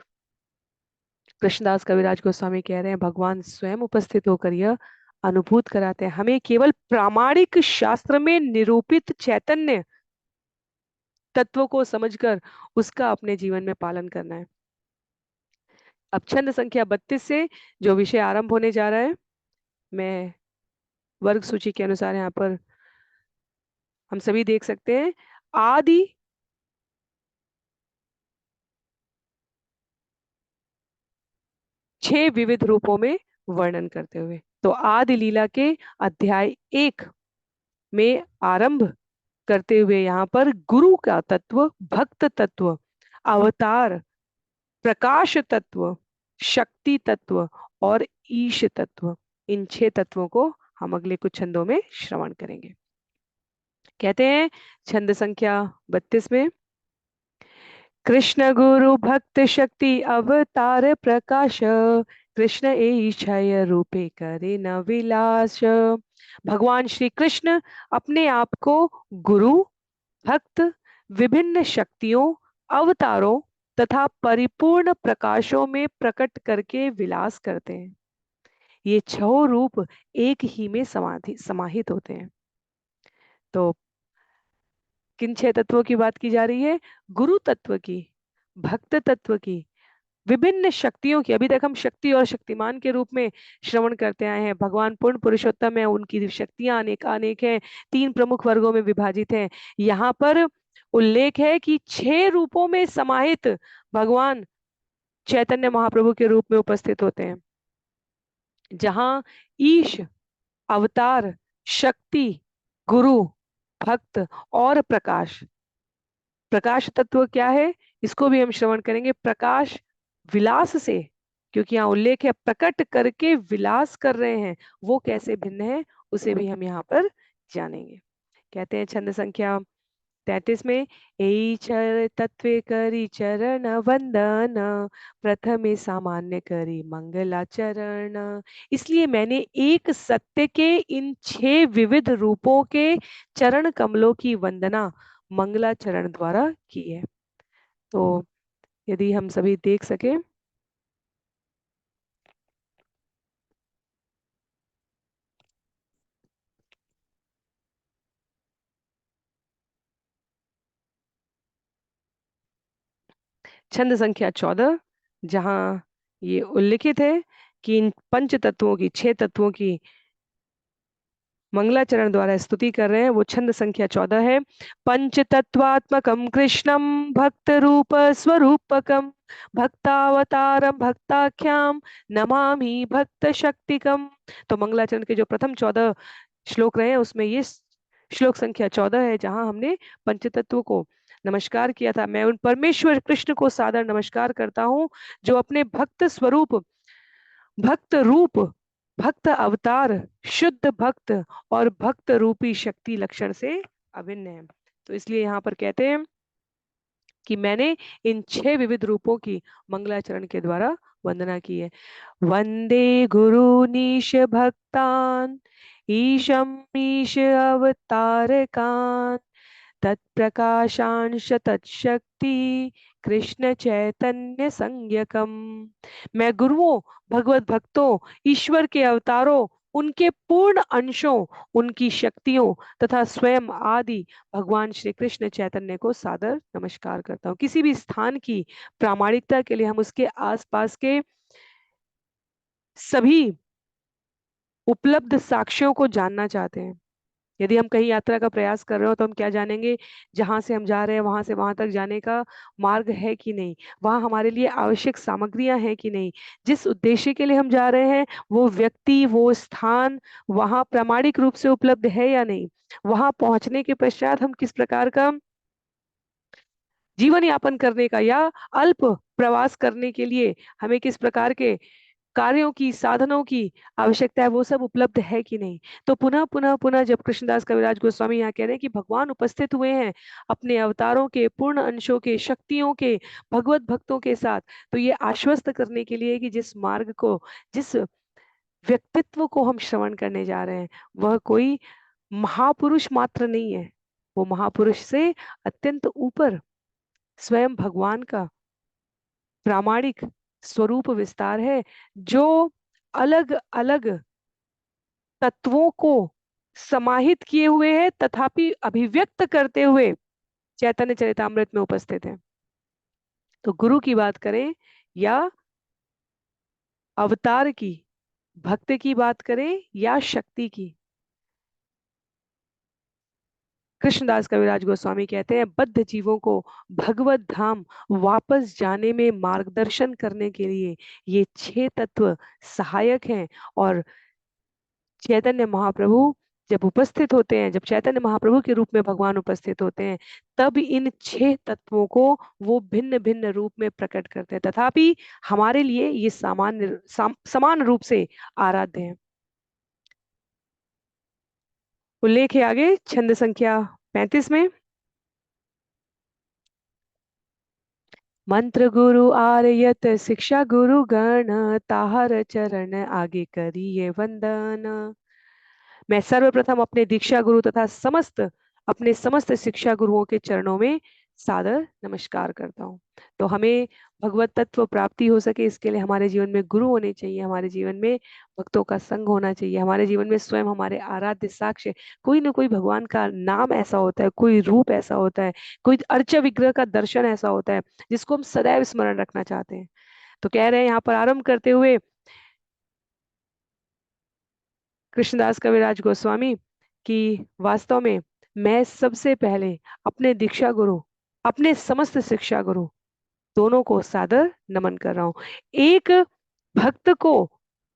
कृष्णदास कविराज गोस्वामी कह रहे हैं, भगवान स्वयं उपस्थित होकर यह अनुभूत कराते हैं। हमें केवल प्रामाणिक शास्त्र में निरूपित चैतन्य तत्व को समझकर उसका अपने जीवन में पालन करना है। अब छंद संख्या 32 से जो विषय आरंभ होने जा रहा है, मैं वर्ग सूची के अनुसार यहाँ पर हम सभी देख सकते हैं। आदि 6 विविध रूपों में वर्णन करते हुए, तो आदि लीला के अध्याय 1 में आरंभ करते हुए यहाँ पर गुरु का तत्व, भक्त तत्व, अवतार, प्रकाश तत्व, शक्ति तत्व और ईश तत्व, इन 6 तत्वों को हम अगले कुछ छंदों में श्रवण करेंगे। कहते हैं छंद संख्या 32 में, कृष्ण गुरु भक्त शक्ति अवतार प्रकाश, कृष्ण ईशय रूपे करे न विलास। भगवान श्री कृष्ण अपने आप को गुरु, भक्त, विभिन्न शक्तियों, अवतारों तथा परिपूर्ण प्रकाशों में प्रकट करके विलास करते हैं। ये 6 रूप एक ही में समाहित होते हैं। तो किन 6 तत्वों की बात की जा रही है? गुरु तत्व की, भक्त तत्व की, विभिन्न शक्तियों की। अभी तक हम शक्ति और शक्तिमान के रूप में श्रवण करते आए हैं। भगवान पूर्ण पुरुषोत्तम है, उनकी शक्तियां अनेक अनेक हैं, 3 प्रमुख वर्गों में विभाजित हैं। यहाँ पर उल्लेख है कि 6 रूपों में समाहित भगवान चैतन्य महाप्रभु के रूप में उपस्थित होते हैं, जहां ईश, अवतार, शक्ति, गुरु, भक्त और प्रकाश। प्रकाश तत्व क्या है, इसको भी हम श्रवण करेंगे। प्रकाश विलास से, क्योंकि यहाँ उल्लेख है प्रकट करके विलास कर रहे हैं, वो कैसे भिन्न है उसे भी हम यहाँ पर जानेंगे। कहते हैं छंद संख्या 33 में, एई चर तत्वे करी चरण वंदन, प्रथमे सामान्य करी मंगलाचरण। इसलिए मैंने एक सत्य के इन 6 विविध रूपों के चरण कमलों की वंदना मंगलाचरण द्वारा की है। तो यदि हम सभी देख सके, छंद संख्या 14, जहां ये उल्लिखित है कि इन पंच तत्वों की, 6 तत्वों की मंगलाचरण द्वारा स्तुति कर रहे हैं, वो छंद संख्या 14 है। पंच तत्वात्मकम कृष्णम भक्त रूप स्वरूपकम भक्तावतारम भक्ताख्याम नमामि भक्त शक्तिकम। तो मंगलाचरण के जो प्रथम 14 श्लोक रहे हैं, उसमें ये श्लोक संख्या 14 है, जहां हमने पंचतत्व को नमस्कार किया था। मैं उन परमेश्वर कृष्ण को सादर नमस्कार करता हूँ, जो अपने भक्त स्वरूप, भक्त रूप, भक्त अवतार, शुद्ध भक्त और भक्त रूपी शक्ति लक्षण से अभिन्न है। तो इसलिए यहाँ पर कहते हैं कि मैंने इन 6 विविध रूपों की मंगलाचरण के द्वारा वंदना की है। वंदे गुरु नीश भक्तान ईशम ईश अवतारकान तत्प्रकाशांश तत्शक्ति कृष्ण चैतन्य संज्ञकम। मैं गुरुओं, भगवत भक्तों, ईश्वर के अवतारों, उनके पूर्ण अंशों, उनकी शक्तियों तथा स्वयं आदि भगवान श्री कृष्ण चैतन्य को सादर नमस्कार करता हूँ। किसी भी स्थान की प्रामाणिकता के लिए हम उसके आसपास के सभी उपलब्ध साक्ष्यों को जानना चाहते हैं। यदि हम कहीं यात्रा का प्रयास कर रहे हो, तो हम क्या जानेंगे, जहां से हम जा रहे हैं वहां से वहां तक जाने का मार्ग है कि नहीं, वहां हमारे लिए आवश्यक सामग्रियां हैं कि नहीं, जिस उद्देश्य के लिए हम जा रहे हैं वो व्यक्ति, वो स्थान वहां प्रामाणिक रूप से उपलब्ध है या नहीं, वहां पहुंचने के पश्चात हम किस प्रकार का जीवन यापन करने का या अल्प प्रवास करने के लिए हमें किस प्रकार के कार्यों की, साधनों की आवश्यकता है, वो सब उपलब्ध है कि नहीं। तो पुनः पुनः पुनः जब कृष्णदास कविराज गोस्वामी यहाँ कह रहे हैं कि भगवान उपस्थित हुए हैं अपने अवतारों के पूर्ण अंशों के, शक्तियों के, भगवत भक्तों के साथ, तो ये आश्वस्त करने के लिए कि जिस मार्ग को, जिस व्यक्तित्व को हम श्रवण करने जा रहे हैं, वह कोई महापुरुष मात्र नहीं है, वो महापुरुष से अत्यंत ऊपर स्वयं भगवान का प्रामाणिक स्वरूप विस्तार है, जो अलग अलग तत्वों को समाहित किए हुए है तथापि अभिव्यक्त करते हुए चैतन्य चरितामृत में उपस्थित है। तो गुरु की बात करें या अवतार की, भक्त की बात करें या शक्ति की, कृष्णदास कविराज गोस्वामी कहते हैं बद्ध जीवों को भगवत धाम वापस जाने में मार्गदर्शन करने के लिए ये 6 तत्व सहायक हैं। और चैतन्य महाप्रभु जब उपस्थित होते हैं, जब चैतन्य महाप्रभु के रूप में भगवान उपस्थित होते हैं, तब इन 6 तत्वों को वो भिन्न भिन्न रूप में प्रकट करते हैं, तथापि हमारे लिए ये समान रूप से आराध्य है। उल्लेख है आगे छंद संख्या 35 में, मंत्र गुरु आर्यत शिक्षा गुरु गण, ताहर चरण आगे करिए वंदन। मैं सर्वप्रथम अपने दीक्षा गुरु तथा अपने समस्त शिक्षा गुरुओं के चरणों में सादर नमस्कार करता हूँ। तो हमें भगवत तत्व प्राप्ति हो सके, इसके लिए हमारे जीवन में गुरु होने चाहिए, हमारे जीवन में भक्तों का संग होना चाहिए, हमारे जीवन में स्वयं हमारे आराध्य साक्ष्य कोई ना कोई भगवान का नाम ऐसा होता है, कोई रूप ऐसा होता है, कोई अर्च विग्रह का दर्शन ऐसा होता है जिसको हम सदैव स्मरण रखना चाहते हैं। तो कह रहे हैं यहाँ पर आरंभ करते हुए कृष्णदास कविराज गोस्वामी कि वास्तव में मैं सबसे पहले अपने दीक्षा गुरु, अपने समस्त शिक्षा गुरु दोनों को सादर नमन कर रहा हूं। एक भक्त को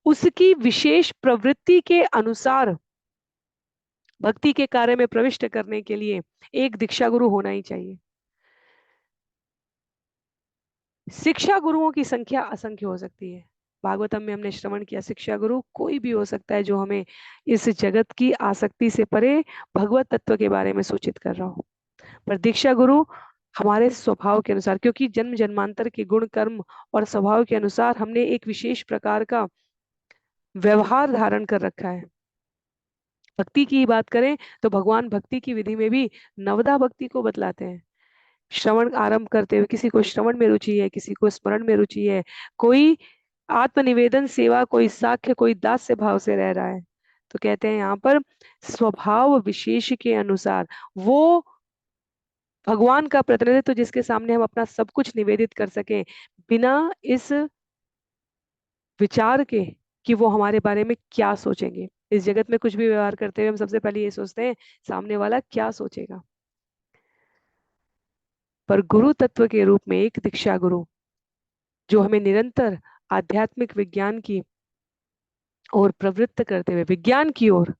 उसकी विशेष प्रवृत्ति के अनुसार भक्ति के कार्य में प्रविष्ट करने के लिए एक दीक्षा गुरु होना ही चाहिए। शिक्षा गुरुओं की संख्या असंख्य हो सकती है। भागवतम में हमने श्रवण किया शिक्षा गुरु कोई भी हो सकता है जो हमें इस जगत की आसक्ति से परे भगवत तत्व के बारे में सूचित कर रहा हो। पर दीक्षा गुरु हमारे स्वभाव के अनुसार, क्योंकि जन्म जन्मांतर के गुण कर्म और स्वभाव के अनुसार हमने एक विशेष प्रकार का व्यवहार धारण कर रखा है। भक्ति की बात करें तो भगवान भक्ति की विधि में भी नवदा भक्ति को बतलाते हैं। श्रवण आरंभ करते हुए किसी को श्रवण में रुचि है, किसी को स्मरण में रुचि है, कोई आत्मनिवेदन सेवा, कोई साख्य, कोई दास्य भाव से रह रहा है। तो कहते हैं यहाँ पर स्वभाव विशेष के अनुसार वो भगवान का प्रतिनिधित्व जिसके सामने हम अपना सब कुछ निवेदित कर सकें बिना इस विचार के कि वो हमारे बारे में क्या सोचेंगे। इस जगत में कुछ भी व्यवहार करते हुए हम सबसे पहले ये सोचते हैं सामने वाला क्या सोचेगा। पर गुरु तत्व के रूप में एक दीक्षा गुरु जो हमें निरंतर आध्यात्मिक विज्ञान की ओर प्रवृत्त करते हुए, विज्ञान की ओर,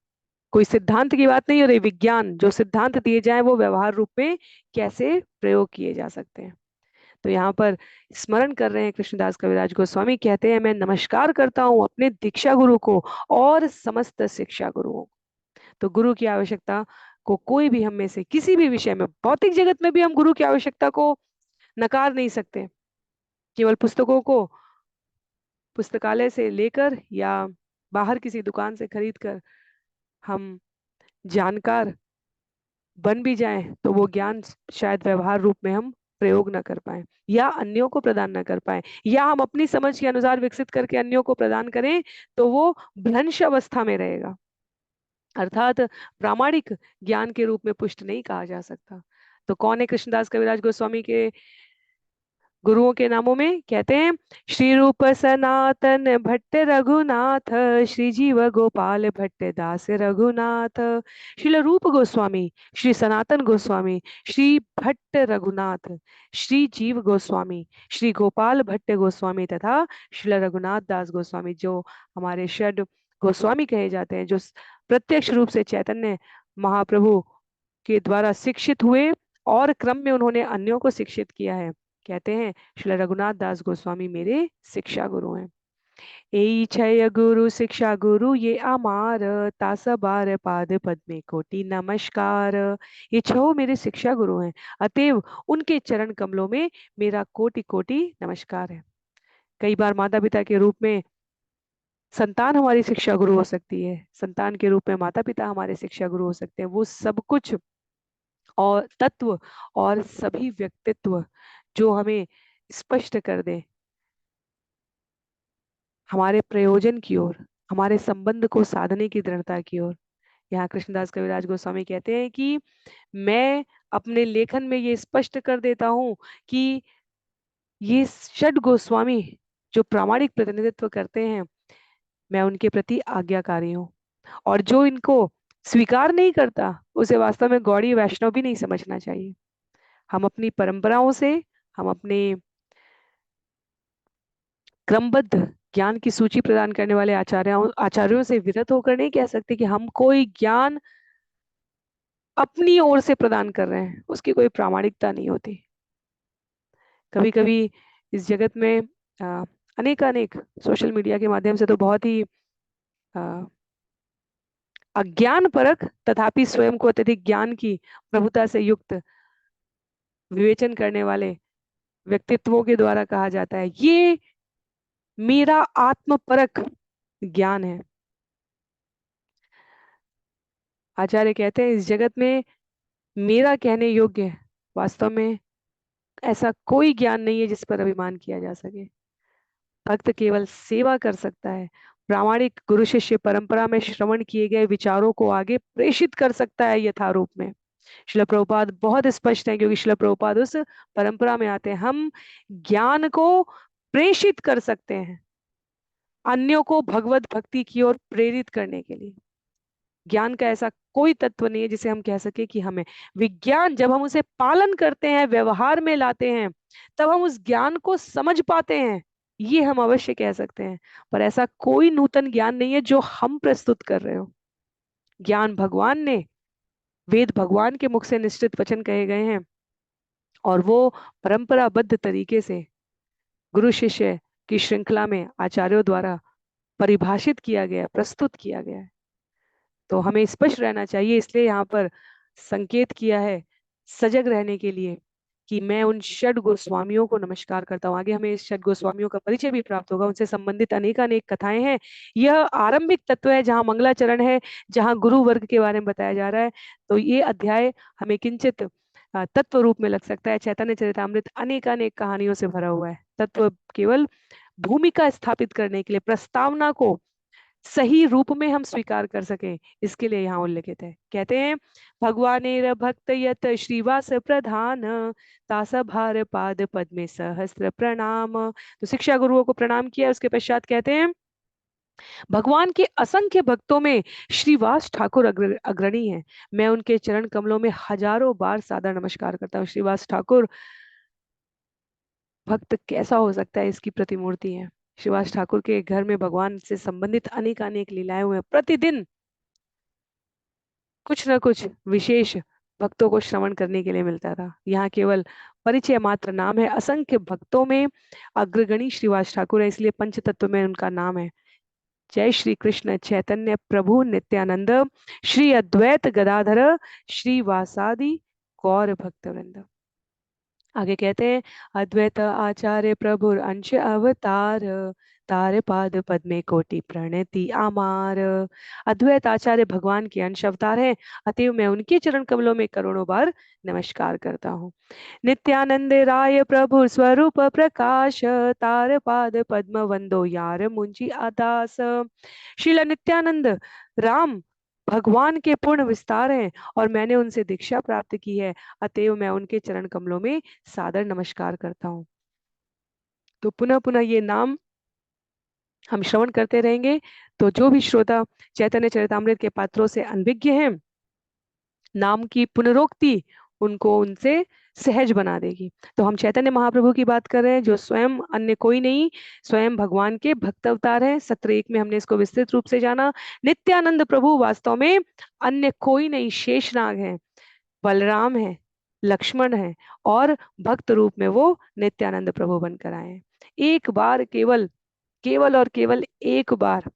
कोई सिद्धांत की बात नहीं हो रही, विज्ञान जो सिद्धांत दिए जाए वो व्यवहार रूप में कैसे प्रयोग किए जा सकते हैं। तो यहाँ पर स्मरण कर रहे हैं कृष्णदास कविराज गोस्वामी, कहते हैं मैं नमस्कार करता हूँ अपने दीक्षा गुरु को और समस्त शिक्षा गुरुओं को। तो गुरु की आवश्यकता को कोई भी हम में से किसी भी विषय में, भौतिक जगत में भी हम गुरु की आवश्यकता को नकार नहीं सकते। केवल पुस्तकों को पुस्तकालय से लेकर या बाहर किसी दुकान से खरीद कर हम जानकार बन भी जाएं तो वो ज्ञान शायद व्यवहार रूप में हम प्रयोग ना कर पाए या अन्यों को प्रदान ना कर पाए, या हम अपनी समझ के अनुसार विकसित करके अन्यों को प्रदान करें तो वो भ्रंश अवस्था में रहेगा, अर्थात प्रामाणिक ज्ञान के रूप में पुष्ट नहीं कहा जा सकता। तो कौन है कृष्णदास कविराज गोस्वामी के गुरुओं के नामों में? कहते हैं श्री रूप सनातन भट्ट रघुनाथ, श्री जीव गोपाल भट्ट दास रघुनाथ। श्रील रूप गोस्वामी, श्री सनातन गोस्वामी, श्री भट्ट रघुनाथ, श्री जीव गोस्वामी, श्री गोपाल भट्ट गोस्वामी तथा श्रील रघुनाथ दास गोस्वामी, जो हमारे षड गोस्वामी कहे जाते हैं, जो प्रत्यक्ष रूप से चैतन्य महाप्रभु के द्वारा शिक्षित हुए और क्रम में उन्होंने अन्यों को शिक्षित किया है। कहते हैं श्री रघुनाथ दास गोस्वामी मेरे शिक्षा गुरु हैं। एई क्षय गुरु शिक्षा गुरु ये आमार, तासबार पाद पद्मे कोटि नमस्कार। ये छह मेरे शिक्षा गुरु हैं, अतएव उनके चरण कमलों में मेरा कोटि कोटि नमस्कार है। कई बार माता पिता के रूप में संतान हमारी शिक्षा गुरु हो सकती है, संतान के रूप में माता पिता हमारे शिक्षा गुरु हो सकते हैं। वो सब कुछ और तत्व और सभी व्यक्तित्व जो हमें स्पष्ट कर दे हमारे प्रयोजन की ओर, हमारे संबंध को साधने की दृढ़ता की ओर। यहाँ कृष्णदास कविराज गोस्वामी कहते हैं कि मैं अपने लेखन में ये स्पष्ट कर देता हूँ कि ये षड गोस्वामी जो प्रामाणिक प्रतिनिधित्व करते हैं, मैं उनके प्रति आज्ञाकारी हूँ। और जो इनको स्वीकार नहीं करता उसे वास्तव में गौड़ी वैष्णव भी नहीं समझना चाहिए। हम अपनी परंपराओं से, हम अपने क्रमबद्ध ज्ञान की सूची प्रदान करने वाले आचार्यों से विरत होकर नहीं कह सकते कि हम कोई ज्ञान अपनी ओर से प्रदान कर रहे हैं, उसकी कोई प्रामाणिकता नहीं होती। कभी कभी इस जगत में अनेक अनेक सोशल मीडिया के माध्यम से तो बहुत ही अ, अज्ञान परक तथापि स्वयं को अत्यधिक ज्ञान की प्रभुता से युक्त विवेचन करने वाले व्यक्तित्वों के द्वारा कहा जाता है ये मेरा आत्मपरक ज्ञान है। आचार्य कहते हैं इस जगत में मेरा कहने योग्य वास्तव में ऐसा कोई ज्ञान नहीं है जिस पर अभिमान किया जा सके। भक्त केवल सेवा कर सकता है, प्रामाणिक गुरु शिष्य परंपरा में श्रवण किए गए विचारों को आगे प्रेषित कर सकता है यथारूप में। शिला प्रभुपाद बहुत स्पष्ट है क्योंकि शिला प्रभुपाद उस परंपरा में आते हैं। हम ज्ञान को प्रेषित कर सकते हैं अन्यों को भगवत भक्ति की ओर प्रेरित करने के लिए। ज्ञान का ऐसा कोई तत्व नहीं है जिसे हम कह सके कि हमें विज्ञान, जब हम उसे पालन करते हैं, व्यवहार में लाते हैं, तब हम उस ज्ञान को समझ पाते हैं, ये हम अवश्य कह सकते हैं। पर ऐसा कोई नूतन ज्ञान नहीं है जो हम प्रस्तुत कर रहे हो। ज्ञान भगवान ने, वेद भगवान के मुख से निश्चित वचन कहे गए हैं और वो परंपराबद्ध तरीके से गुरु शिष्य की श्रृंखला में आचार्यों द्वारा परिभाषित किया गया, प्रस्तुत किया गया है। तो हमें स्पष्ट रहना चाहिए, इसलिए यहाँ पर संकेत किया है सजग रहने के लिए कि मैं उन षड गोस्वामियों को नमस्कार करता हूँ। आगे हमें इस षड गोस्वामियों का परिचय भी प्राप्त होगा, उनसे संबंधित अनेक अनेक कथाएं हैं। यह आरंभिक तत्व है जहाँ मंगलाचरण है, जहाँ गुरु वर्ग के बारे में बताया जा रहा है। तो ये अध्याय हमें किंचित तत्व रूप में लग सकता है। चैतन्य चरितामृत अनेक अनेक कहानियों से भरा हुआ है। तत्व केवल भूमिका स्थापित करने के लिए, प्रस्तावना को सही रूप में हम स्वीकार कर सकें, इसके लिए यहाँ उल्लेखित है। कहते हैं भगवानेर भक्त यत श्रीवास प्रधान, तासा भार पाद पद्मे सहस्त्र प्रणाम। तो शिक्षा गुरुओं को प्रणाम किया, उसके पश्चात कहते हैं भगवान के असंख्य भक्तों में श्रीवास ठाकुर अग्रणी है। मैं उनके चरण कमलों में हजारों बार सादर नमस्कार करता हूँ। श्रीवास ठाकुर भक्त कैसा हो सकता है, इसकी प्रतिमूर्ति है। श्रीवास ठाकुर के घर में भगवान से संबंधित अनेक अनेक लीलाएं हुए, प्रतिदिन कुछ न कुछ विशेष भक्तों को श्रवण करने के लिए मिलता था। यहाँ केवल परिचय मात्र नाम है। असंख्य भक्तों में अग्रगणी श्रीवास ठाकुर है, इसलिए पंच तत्व में उनका नाम है। जय श्री कृष्ण चैतन्य प्रभु नित्यानंद, श्री अद्वैत गदाधर श्रीवासादि गौर भक्त वृंद। आगे कहते हैं अद्वैत आचार्य प्रभुर अंश अवतार, तार पाद पद्मे कोटि प्रणति आमार। अद्वैत आचार्य भगवान के अंश अवतार है, अतएव मैं उनके चरण कमलों में करोड़ों बार नमस्कार करता हूँ। नित्यानंद राय प्रभु स्वरूप प्रकाश, तार पाद पद्म वंदो यार मुंजी आदास। श्रील नित्यानंद राम भगवान के पूर्ण विस्तार हैं और मैंने उनसे दीक्षा प्राप्त की है, अतएव मैं उनके चरण कमलों में सादर नमस्कार करता हूँ। तो पुनः पुनः ये नाम हम श्रवण करते रहेंगे, तो जो भी श्रोता चैतन्य चरितामृत के पात्रों से अनभिज्ञ हैं, नाम की पुनरोक्ति उनको उनसे सहज बना देगी। तो हम चैतन्य महाप्रभु की बात कर रहे हैं जो स्वयं अन्य कोई नहीं, स्वयं भगवान के भक्त अवतार हैं। सत्र 1 में हमने इसको विस्तृत रूप से जाना। नित्यानंद प्रभु वास्तव में अन्य कोई नहीं, शेषनाग है, बलराम है, लक्ष्मण है और भक्त रूप में वो नित्यानंद प्रभु बनकर आए हैं। एक बार केवल केवल और केवल एक बार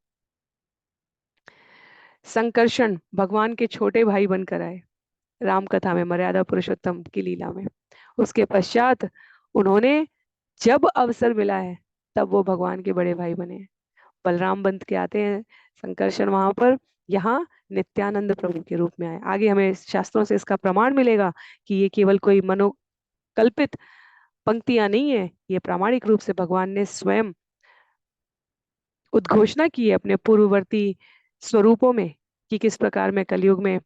संकर्षण भगवान के छोटे भाई बनकर आए राम कथा में, मर्यादा पुरुषोत्तम की लीला में। उसके पश्चात उन्होंने जब अवसर मिला है तब वो भगवान के बड़े भाई बने। बलराम बन के आते हैं संकर्षण वहां पर, यहाँ नित्यानंद प्रभु के रूप में आए। आगे हमें शास्त्रों से इसका प्रमाण मिलेगा कि ये केवल कोई मनोकल्पित पंक्तियां नहीं है, ये प्रामाणिक रूप से भगवान ने स्वयं उद्घोषणा की है अपने पूर्ववर्ती स्वरूपों में कि किस प्रकार मैं कलयुग में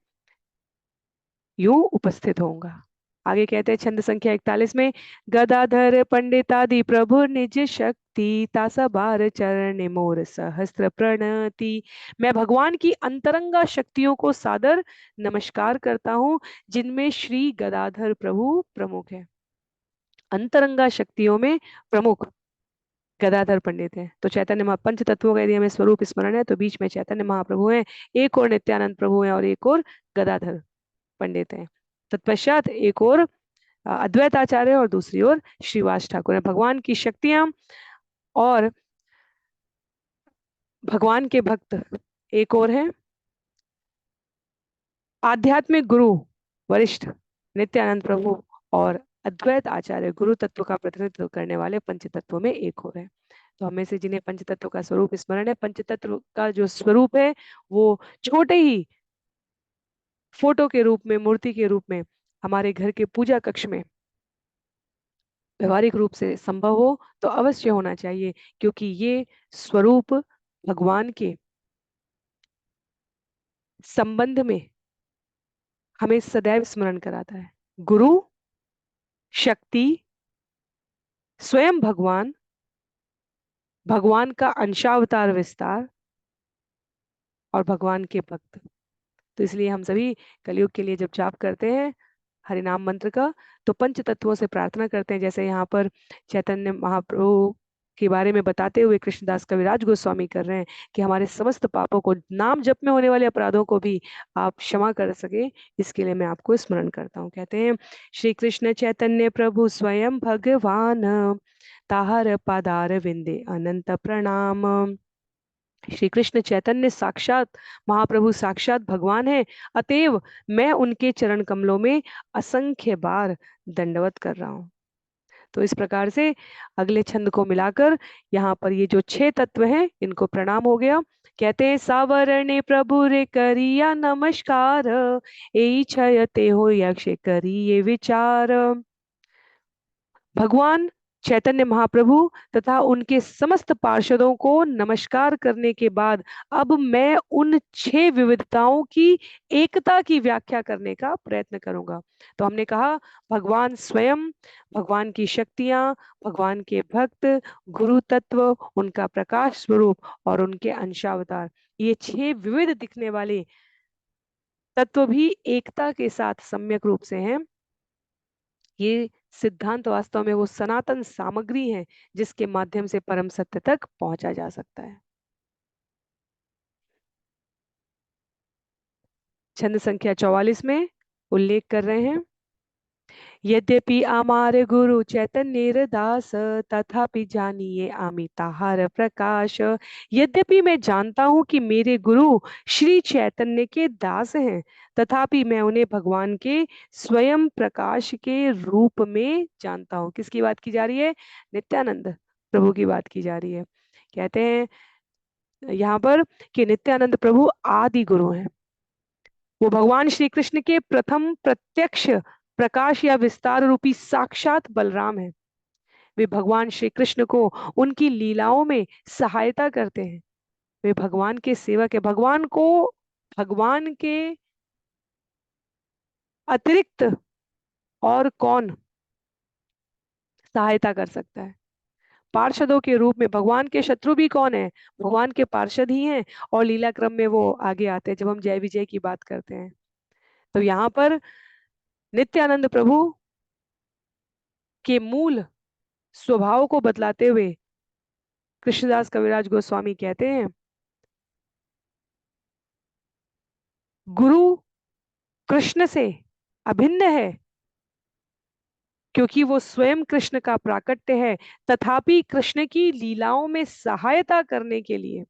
यूं उपस्थित होऊंगा। आगे कहते हैं छंद संख्या 41 में, गदाधर पंडितादि प्रभु निज शक्ति तासा बार चरण मोर सहस्त्र प्रणति। मैं भगवान की अंतरंगा शक्तियों को सादर नमस्कार करता हूँ, जिनमें श्री गदाधर प्रभु प्रमुख है। अंतरंगा शक्तियों में प्रमुख गदाधर पंडित है। तो चैतन्य पंच तत्वों का यदि हमें स्वरूप स्मरण है तो बीच में चैतन्य महाप्रभु हैं, एक और नित्यानंद प्रभु हैं और एक और गदाधर पंडित हैं। तत्पश्चात एक और अद्वैत आचार्य और दूसरी ओर श्रीवास ठाकुर है। भगवान की शक्तियां और भगवान के भक्त एक और हैं, आध्यात्मिक गुरु वरिष्ठ नित्यानंद प्रभु और अद्वैत आचार्य गुरु तत्व का प्रतिनिधित्व करने वाले पंच तत्वों में एक और है। तो हमें से जिन्हें पंच तत्व का स्वरूप स्मरण है, पंच तत्व का जो स्वरूप है वो छोटे ही फोटो के रूप में, मूर्ति के रूप में हमारे घर के पूजा कक्ष में व्यवहारिक रूप से संभव हो तो अवश्य होना चाहिए, क्योंकि ये स्वरूप भगवान के संबंध में हमें सदैव स्मरण कराता है। गुरु, शक्ति, स्वयं भगवान, भगवान का अंशावतार विस्तार और भगवान के भक्त। तो इसलिए हम सभी कलयुग के लिए जब जाप करते हैं हरिनाम मंत्र का, तो पंच तत्वों से प्रार्थना करते हैं। जैसे यहाँ पर चैतन्य महाप्रभु के बारे में बताते हुए कृष्णदास कविराज गोस्वामी कर रहे हैं कि हमारे समस्त पापों को, नाम जप में होने वाले अपराधों को भी आप क्षमा कर सके, इसके लिए मैं आपको स्मरण करता हूँ। कहते हैं, श्री कृष्ण चैतन्य प्रभु स्वयं भगवान, ताहर पादार विंदे अनंत प्रणाम। श्री कृष्ण चैतन्य साक्षात महाप्रभु साक्षात भगवान है, अतएव मैं उनके चरण कमलों में असंख्य बार दंडवत कर रहा हूँ। तो इस प्रकार से अगले छंद को मिलाकर यहाँ पर ये जो 6 तत्व हैं इनको प्रणाम हो गया। कहते हैं, सावरणे प्रभु रे करिया नमस्कार, एई छयते हो यक्ष करिए विचार। भगवान चैतन्य महाप्रभु तथा उनके समस्त पार्षदों को नमस्कार करने के बाद अब मैं उन 6 विविधताओं की एकता की व्याख्या करने का प्रयत्न करूंगा। तो हमने कहा, भगवान स्वयं, भगवान की शक्तियां, भगवान के भक्त, गुरु तत्व, उनका प्रकाश स्वरूप और उनके अंशावतार, ये 6 विविध दिखने वाले तत्व भी एकता के साथ सम्यक रूप से हैं। ये सिद्धांत वास्तव में वो सनातन सामग्री है जिसके माध्यम से परम सत्य तक पहुंचा जा सकता है। छंद संख्या 44 में उल्लेख कर रहे हैं, यद्यपि हमारे गुरु चैतन्य दास, तथापि जानिए आमी ताहार प्रकाश। यद्यपि मैं जानता हूं कि मेरे गुरु श्री चैतन्य के दास हैं, तथापि मैं उन्हें भगवान के स्वयं प्रकाश के रूप में जानता हूं। किसकी बात की जा रही है? नित्यानंद प्रभु की बात की जा रही है। कहते हैं यहाँ पर कि नित्यानंद प्रभु आदि गुरु हैं। वो भगवान श्री कृष्ण के प्रथम प्रत्यक्ष प्रकाश या विस्तार रूपी साक्षात बलराम है। वे भगवान श्री कृष्ण को उनकी लीलाओं में सहायता करते हैं। वे भगवान के सेवक है। भगवान को भगवान के अतिरिक्त और कौन सहायता कर सकता है? पार्षदों के रूप में भगवान के शत्रु भी कौन है? भगवान के पार्षद ही हैं। और लीला क्रम में वो आगे आते हैं जब हम जय विजय की बात करते हैं। तो यहाँ पर नित्यानंद प्रभु के मूल स्वभाव को बतलाते हुए कृष्णदास कविराज गोस्वामी कहते हैं, गुरु कृष्ण से अभिन्न है, क्योंकि वो स्वयं कृष्ण का प्राकट्य है, तथापि कृष्ण की लीलाओं में सहायता करने के लिए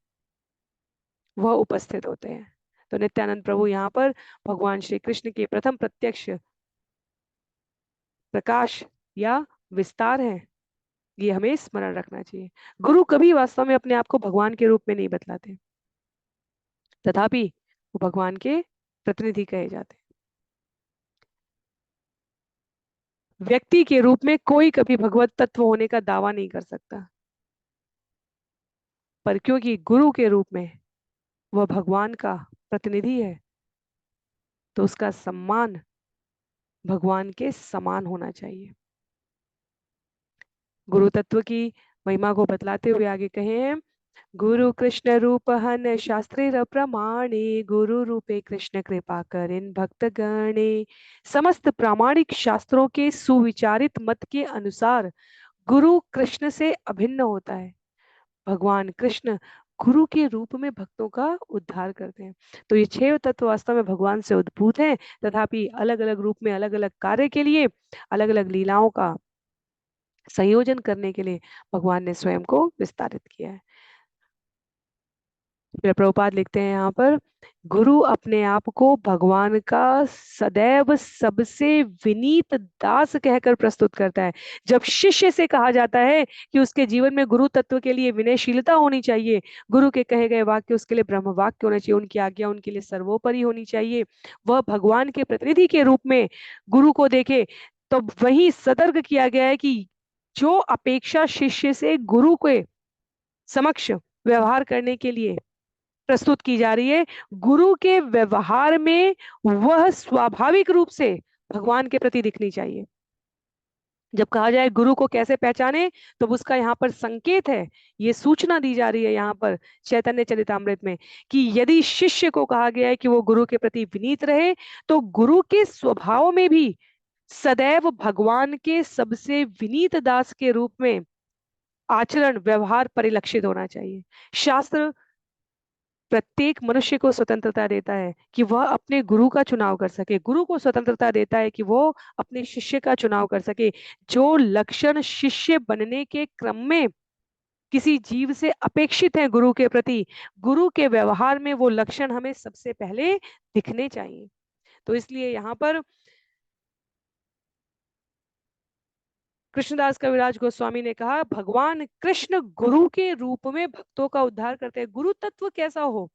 वह उपस्थित होते हैं। तो नित्यानंद प्रभु यहाँ पर भगवान श्री कृष्ण के प्रथम प्रत्यक्ष प्रकाश या विस्तार है, ये हमें स्मरण रखना चाहिए। गुरु कभी वास्तव में अपने आप को भगवान के रूप में नहीं बतलाते, तथापि वो भगवान के प्रतिनिधि कहे जाते हैं। व्यक्ति के रूप में कोई कभी भगवत तत्व होने का दावा नहीं कर सकता, पर क्योंकि गुरु के रूप में वह भगवान का प्रतिनिधि है, तो उसका सम्मान भगवान के समान होना चाहिए। गुरु तत्व की महिमा को बतलाते हुए आगे कहे हैं, गुरु कृष्ण रूप हन शास्त्रे प्रमाणे, गुरु रूपे कृष्ण कृपा करें भक्त गणे। समस्त प्रामाणिक शास्त्रों के सुविचारित मत के अनुसार गुरु कृष्ण से अभिन्न होता है। भगवान कृष्ण गुरु के रूप में भक्तों का उद्धार करते हैं। तो ये छह तत्व वास्तव में भगवान से उद्भूत हैं, तथापि अलग अलग रूप में अलग अलग कार्य के लिए, अलग अलग लीलाओं का संयोजन करने के लिए भगवान ने स्वयं को विस्तारित किया है। फिर प्रभुपाद लिखते हैं यहाँ पर, गुरु अपने आप को भगवान का सदैव सबसे विनीत दास कहकर प्रस्तुत करता है। जब शिष्य से कहा जाता है कि उसके जीवन में गुरु तत्व के लिए विनयशीलता होनी चाहिए, गुरु के कहे गए वाक्य उसके लिए ब्रह्म वाक्य होना चाहिए, उनकी आज्ञा उनके लिए सर्वोपरि होनी चाहिए, वह भगवान के प्रतिनिधि के रूप में गुरु को देखे, तो वही सतर्क किया गया है कि जो अपेक्षा शिष्य से गुरु के समक्ष व्यवहार करने के लिए प्रस्तुत की जा रही है, गुरु के व्यवहार में वह स्वाभाविक रूप से भगवान के प्रति दिखनी चाहिए। जब कहा जाए गुरु को कैसे पहचाने, तो उसका यहाँ पर संकेत है, ये सूचना दी जा रही है यहाँ पर चैतन्य चरितामृत में, कि यदि शिष्य को कहा गया है कि वो गुरु के प्रति विनीत रहे, तो गुरु के स्वभाव में भी सदैव भगवान के सबसे विनीत दास के रूप में आचरण व्यवहार परिलक्षित होना चाहिए। शास्त्र प्रत्येक मनुष्य को स्वतंत्रता देता है कि वह अपने गुरु का चुनाव कर सके, गुरु को स्वतंत्रता देता है कि वो अपने शिष्य का चुनाव कर सके। जो लक्षण शिष्य बनने के क्रम में किसी जीव से अपेक्षित है गुरु के प्रति, गुरु के व्यवहार में वो लक्षण हमें सबसे पहले दिखने चाहिए। तो इसलिए यहाँ पर कृष्णदास कविराज गोस्वामी ने कहा, भगवान कृष्ण गुरु के रूप में भक्तों का उद्धार करते हैं। गुरु तत्व कैसा हो,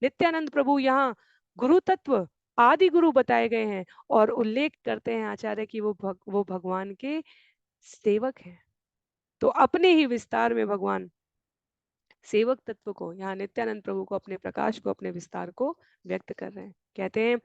नित्यानंद प्रभु यहाँ गुरु तत्व आदि गुरु बताए गए हैं, और उल्लेख करते हैं आचार्य कि वो भगवान के सेवक हैं। तो अपने ही विस्तार में भगवान सेवक तत्व को, यहाँ नित्यानंद प्रभु को, अपने प्रकाश को, अपने विस्तार को व्यक्त कर रहे हैं। कहते हैं,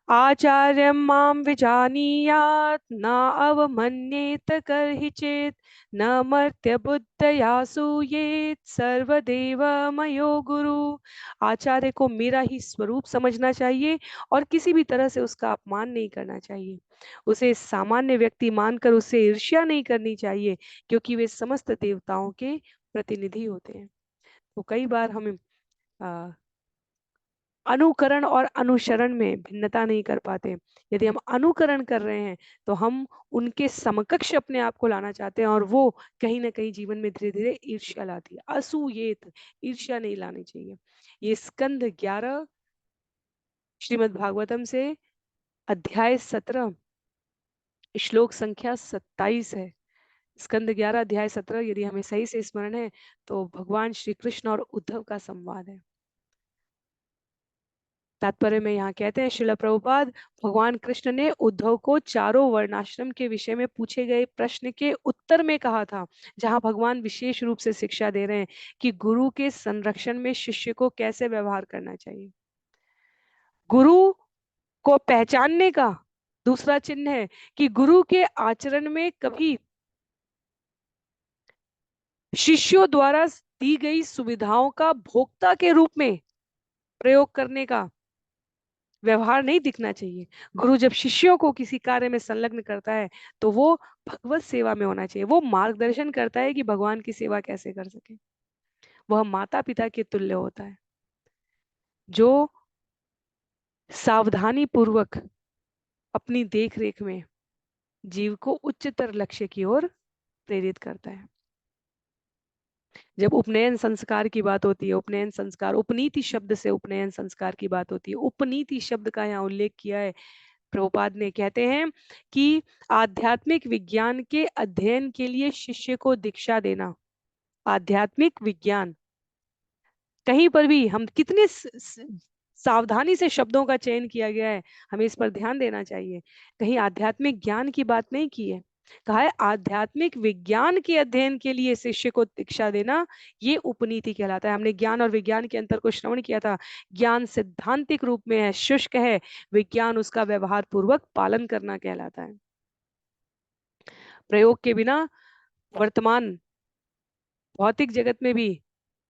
आचार्यं मां विजानीयात् न अवमन्येत कर्हि चेत्, न मर्त्य बुद्धया सूयेत् सर्वदेव मयो गुरु। आचार्य को मेरा ही स्वरूप समझना चाहिए और किसी भी तरह से उसका अपमान नहीं करना चाहिए। उसे सामान्य व्यक्ति मानकर उससे ईर्ष्या नहीं करनी चाहिए, क्योंकि वे समस्त देवताओं के प्रतिनिधि होते हैं। तो कई बार हम अ, अनुकरण और अनुसरण में भिन्नता नहीं कर पाते। यदि हम अनुकरण कर रहे हैं, तो हम उनके समकक्ष अपने आप को लाना चाहते हैं, और वो कहीं ना कहीं जीवन में धीरे धीरे ईर्ष्या लाती है। असूयेत, ईर्ष्या नहीं लानी चाहिए। ये स्कंद 11 श्रीमद् भागवतम से अध्याय 17 श्लोक संख्या 27 है। स्कंद 11 अध्याय 17, यदि हमें सही से स्मरण है, तो भगवान श्री कृष्ण और उद्धव का संवाद है। तात्पर्य में यहाँ कहते हैं श्रील प्रभुपाद, भगवान कृष्ण ने उद्धव को चारों वर्णाश्रम के विषय में पूछे गए प्रश्न के उत्तर में कहा था, जहाँ भगवान विशेष रूप से शिक्षा दे रहे हैं कि गुरु के संरक्षण में शिष्य को कैसे व्यवहार करना चाहिए। गुरु को पहचानने का दूसरा चिन्ह है कि गुरु के आचरण में कभी शिष्यों द्वारा दी गई सुविधाओं का भोक्ता के रूप में प्रयोग करने का व्यवहार नहीं दिखना चाहिए। गुरु जब शिष्यों को किसी कार्य में संलग्न करता है, तो वो भगवत सेवा में होना चाहिए। वो मार्गदर्शन करता है कि भगवान की सेवा कैसे कर सके। वह माता पिता के तुल्य होता है, जो सावधानी पूर्वक अपनी देख रेख में जीव को उच्चतर लक्ष्य की ओर प्रेरित करता है। जब उपनयन संस्कार की बात होती है, उपनयन संस्कार, उपनीति शब्द से उपनयन संस्कार की बात होती है। उपनीति शब्द का यहाँ उल्लेख किया है प्रभुपाद ने, कहते हैं कि आध्यात्मिक विज्ञान के अध्ययन के लिए शिष्य को दीक्षा देना। आध्यात्मिक विज्ञान, कहीं पर भी हम कितने सावधानी से शब्दों का चयन किया गया है, हमें इस पर ध्यान देना चाहिए। कहीं आध्यात्मिक ज्ञान की बात नहीं की है, कहा है आध्यात्मिक विज्ञान के अध्ययन के लिए शिष्य को दीक्षा देना, ये उपनीति कहलाता है। हमने ज्ञान और विज्ञान के अंतर को श्रवण किया था। ज्ञान सिद्धांतिक रूप में है, शुष्क है, विज्ञान उसका व्यवहार पूर्वक पालन करना कहलाता है। प्रयोग के बिना वर्तमान भौतिक जगत में भी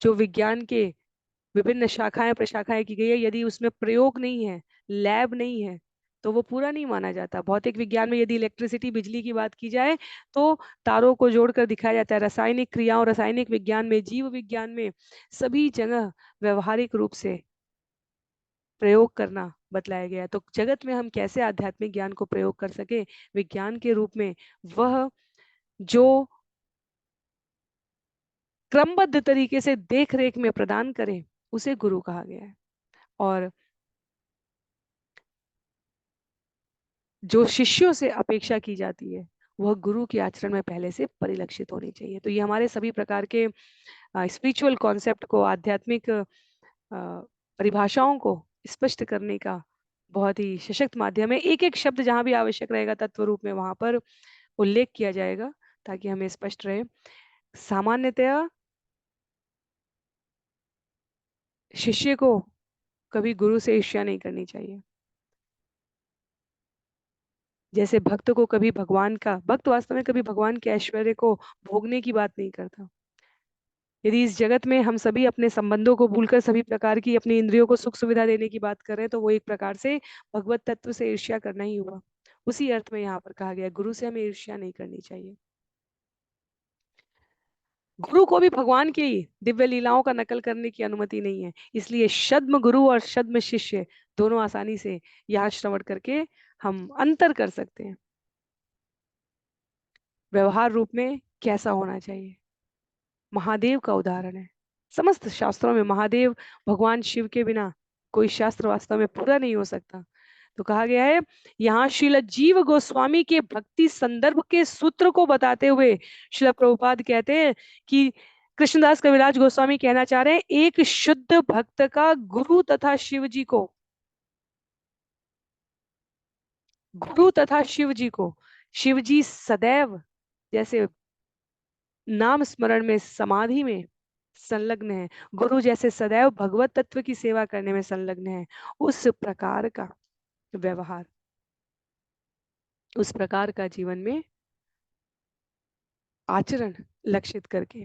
जो विज्ञान के विभिन्न शाखाएं प्रशाखाएं की गई है, यदि उसमें प्रयोग नहीं है, लैब नहीं है, तो वो पूरा नहीं माना जाता। भौतिक विज्ञान में यदि इलेक्ट्रिसिटी, बिजली की बात की जाए, तो तारों को जोड़कर दिखाया जाता है। रासायनिक क्रियाओं, रासायनिक विज्ञान में, जीव विज्ञान में, सभी जगह व्यवहारिक रूप से प्रयोग करना बतलाया गया है। तो जगत में हम कैसे आध्यात्मिक ज्ञान को प्रयोग कर सके विज्ञान के रूप में, वह जो क्रमबद्ध तरीके से देख रेख में प्रदान करे, उसे गुरु कहा गया है। और जो शिष्यों से अपेक्षा की जाती है, वह गुरु के आचरण में पहले से परिलक्षित होनी चाहिए। तो ये हमारे सभी प्रकार के स्पिरिचुअल कॉन्सेप्ट को, आध्यात्मिक परिभाषाओं को स्पष्ट करने का बहुत ही सशक्त माध्यम है। एक एक शब्द जहां भी आवश्यक रहेगा तत्व रूप में, वहां पर उल्लेख किया जाएगा, ताकि हमें स्पष्ट रहे। सामान्यतया शिष्य को कभी गुरु से ईर्ष्या नहीं करनी चाहिए। जैसे भक्त को कभी भगवान का, भक्त वास्तव में कभी भगवान के ऐश्वर्य को भोगने की बात नहीं करता। यदि इस जगत में हम सभी अपने संबंधों को भूलकर सभी प्रकार की अपनी इंद्रियों को सुख सुविधा देने की बात कर रहे हैं, तो वो एक प्रकार से भगवत तत्व से ईर्ष्या करना ही हुआ। उसी अर्थ में यहाँ पर कहा गया, गुरु से हमें ईर्ष्या नहीं करनी चाहिए। गुरु को भी भगवान की दिव्य लीलाओं का नकल करने की अनुमति नहीं है। इसलिए छद्म गुरु और छद्म शिष्य दोनों आसानी से यहाँ श्रवण करके हम अंतर कर सकते हैं। व्यवहार रूप में कैसा होना चाहिए, महादेव का उदाहरण है। समस्त शास्त्रों में महादेव, भगवान शिव के बिना कोई शास्त्र वास्तव में पूरा नहीं हो सकता। तो कहा गया है, यहाँ श्रील जीव गोस्वामी के भक्ति संदर्भ के सूत्र को बताते हुए श्रील प्रभुपाद कहते हैं कि कृष्णदास कविराज गोस्वामी कहना चाह रहे हैं, एक शुद्ध भक्त का गुरु तथा शिव जी को, गुरु तथा शिव जी को, शिव जी सदैव जैसे नाम स्मरण में, समाधि में संलग्न है, गुरु जैसे सदैव भगवत तत्व की सेवा करने में संलग्न है, उस प्रकार का व्यवहार, उस प्रकार का जीवन में आचरण लक्षित करके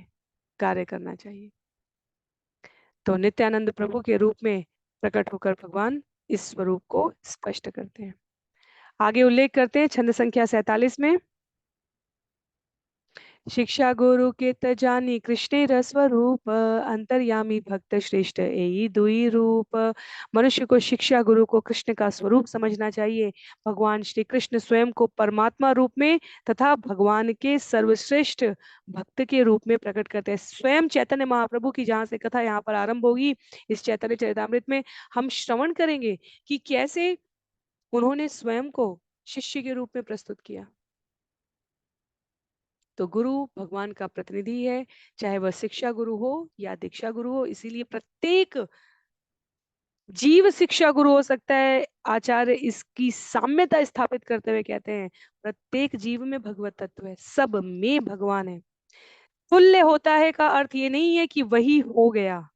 कार्य करना चाहिए। तो नित्यानंद प्रभु के रूप में प्रकट होकर भगवान इस स्वरूप को स्पष्ट करते हैं। आगे उल्लेख करते हैं छंद संख्या 47 में, शिक्षा गुरु के तजानी कृष्ण रस्वरूप, अंतर्यामी भक्त श्रेष्ठ एई दुई रूप। मनुष्य को शिक्षा गुरु को कृष्ण का स्वरूप समझना चाहिए। भगवान श्री कृष्ण स्वयं को परमात्मा रूप में तथा भगवान के सर्वश्रेष्ठ भक्त के रूप में प्रकट करते हैं। स्वयं चैतन्य महाप्रभु की जहाँ से कथा यहाँ पर आरंभ होगी, इस चैतन्य चरितामृत में हम श्रवण करेंगे कि कैसे उन्होंने स्वयं को शिष्य के रूप में प्रस्तुत किया। तो गुरु भगवान का प्रतिनिधि है, चाहे वह शिक्षा गुरु हो या दीक्षा गुरु हो। इसीलिए प्रत्येक जीव शिक्षा गुरु हो सकता है। आचार्य इसकी साम्यता स्थापित करते हुए कहते हैं, प्रत्येक जीव में भगवत तत्व है, सब में भगवान है। तुल्य होता है का अर्थ ये नहीं है कि वही हो गया।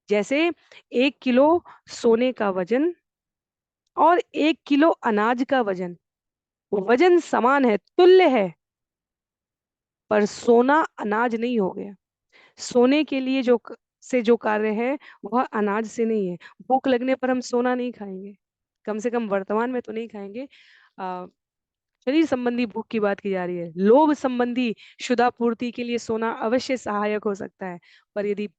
जैसे 1 किलो सोने का वजन और 1 किलो अनाज का वजन, वजन समान है, तुल्य है, पर सोना अनाज नहीं हो गया। सोने के लिए से जो कार्य है वह अनाज से नहीं है। भूख लगने पर हम सोना नहीं खाएंगे, कम से कम वर्तमान में तो नहीं खाएंगे। आ, शरीर संबंधी भूख की बात की जा रही है। लोभ संबंधी क्षुधा पूर्ति के लिए सोना अवश्य सहायक हो सकता है, पर यदि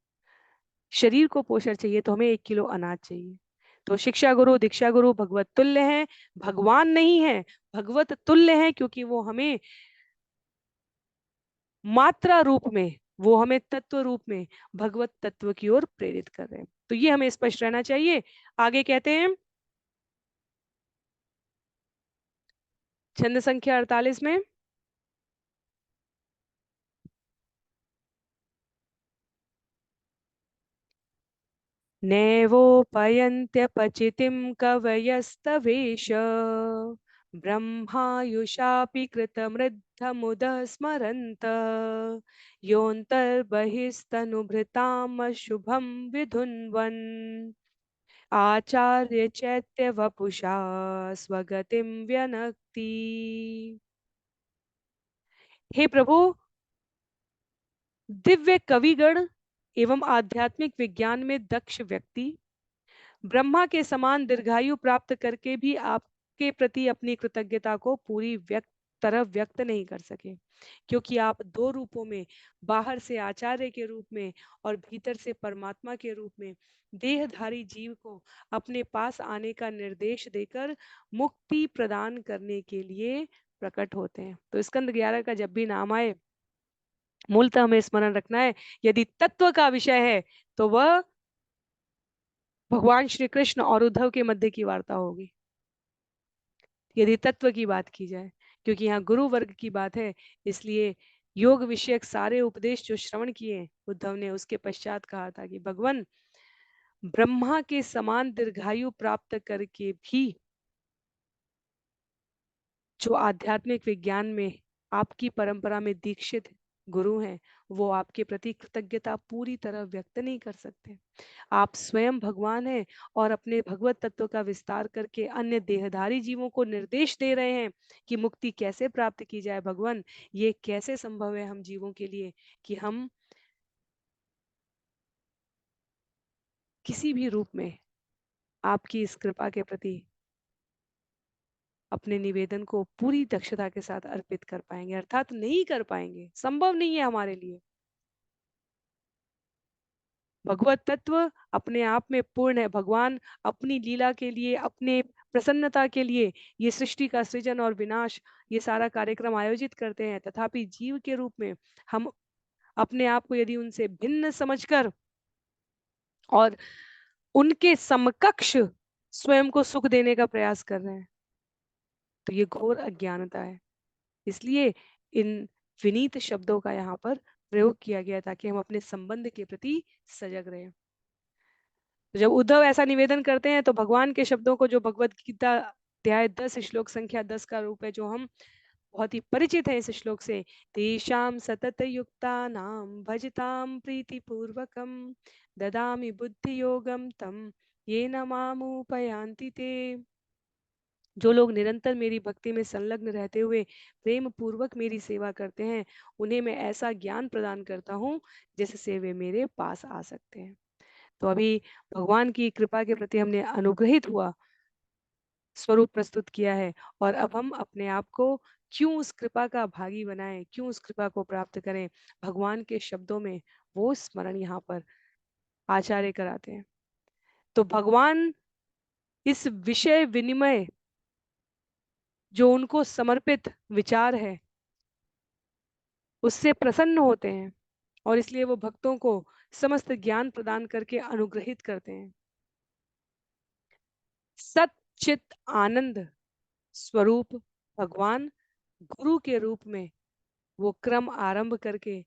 शरीर को पोषण चाहिए तो हमें 1 किलो अनाज चाहिए। तो शिक्षा गुरु, दीक्षा गुरु भगवत तुल्य है, भगवान नहीं है, भगवत तुल्य हैं, क्योंकि वो हमें मात्रा रूप में, वो हमें तत्व रूप में भगवत तत्व की ओर प्रेरित कर रहे हैं। तो ये हमें स्पष्ट रहना चाहिए। आगे कहते हैं छंद संख्या 48 में, नैवोपयन्त्यपचितिं कवयस्तवेश ब्रह्मायुषापि कृतमृद्धमुदः स्मरन्त योऽन्तर्बहिस्तनुभृतामशुभं विधुन्वन् आचार्य चैत्य वपुषा स्वगतिं व्यनक्ति। हे प्रभु, दिव्य कविगण एवं आध्यात्मिक विज्ञान में दक्ष व्यक्ति ब्रह्मा के समान दीर्घायु प्राप्त करके भी आपके प्रति अपनी कृतज्ञता को पूरी तरह व्यक्त नहीं कर सके, क्योंकि आप दो रूपों में, बाहर से आचार्य के रूप में और भीतर से परमात्मा के रूप में देहधारी जीव को अपने पास आने का निर्देश देकर मुक्ति प्रदान करने के लिए प्रकट होते हैं। तो स्कंद 11 का जब भी नाम आए, मूलतः हमें स्मरण रखना है, यदि तत्व का विषय है तो वह भगवान श्री कृष्ण और उद्धव के मध्य की वार्ता होगी, यदि तत्व की बात की जाए, क्योंकि यहाँ गुरु वर्ग की बात है। इसलिए योग विषयक सारे उपदेश जो श्रवण किए उद्धव ने, उसके पश्चात कहा था कि भगवान ब्रह्मा के समान दीर्घायु प्राप्त करके भी जो आध्यात्मिक विज्ञान में आपकी परंपरा में दीक्षित गुरु हैं, वो आपके प्रति कृतज्ञता पूरी तरह व्यक्त नहीं कर सकते। आप स्वयं भगवान हैं और अपने भगवत तत्व का विस्तार करके अन्य देहधारी जीवों को निर्देश दे रहे हैं कि मुक्ति कैसे प्राप्त की जाए। भगवान, ये कैसे संभव है हम जीवों के लिए कि हम किसी भी रूप में आपकी इस कृपा के प्रति अपने निवेदन को पूरी दक्षता के साथ अर्पित कर पाएंगे, अर्थात नहीं कर पाएंगे, संभव नहीं है हमारे लिए। भगवत तत्व अपने आप में पूर्ण है। भगवान अपनी लीला के लिए, अपने प्रसन्नता के लिए ये सृष्टि का सृजन और विनाश, ये सारा कार्यक्रम आयोजित करते हैं। तथापि जीव के रूप में हम अपने आप को यदि उनसे भिन्न समझकर और उनके समकक्ष स्वयं को सुख देने का प्रयास कर रहे हैं, तो ये घोर अज्ञानता है। इसलिए इन विनीत शब्दों का यहाँ पर प्रयोग किया गया ताकि हम अपने संबंध के प्रति सजग रहें। तो जब उद्धव ऐसा निवेदन करते हैं तो भगवान के शब्दों को, जो भगवत गीता अध्याय 10 श्लोक संख्या 10 का रूप है, जो हम बहुत ही परिचित है इस श्लोक से, तेषां सतत युक्तानां भजतां प्रीतिपूर्वकं ददामि बुद्धि योगम तम येन मामुपयान्ति ते। जो लोग निरंतर मेरी भक्ति में संलग्न रहते हुए प्रेम पूर्वक मेरी सेवा करते हैं, उन्हें मैं ऐसा ज्ञान प्रदान करता हूँ जिससे वे मेरे पास आ सकते हैं। तो अभी भगवान की कृपा के प्रति हमने अनुग्रहित हुआ स्वरूप प्रस्तुत किया है, और अब हम अपने आप को क्यों उस कृपा का भागी बनाएं, क्यों उस कृपा को प्राप्त करें, भगवान के शब्दों में वो स्मरण यहाँ पर आचार्य कराते हैं। तो भगवान इस विषय विनिमय जो उनको समर्पित विचार है उससे प्रसन्न होते हैं, और इसलिए वो भक्तों को समस्त ज्ञान प्रदान करके अनुग्रहित करते हैं। सत चित आनंद स्वरूप भगवान गुरु के रूप में वो क्रम आरंभ करके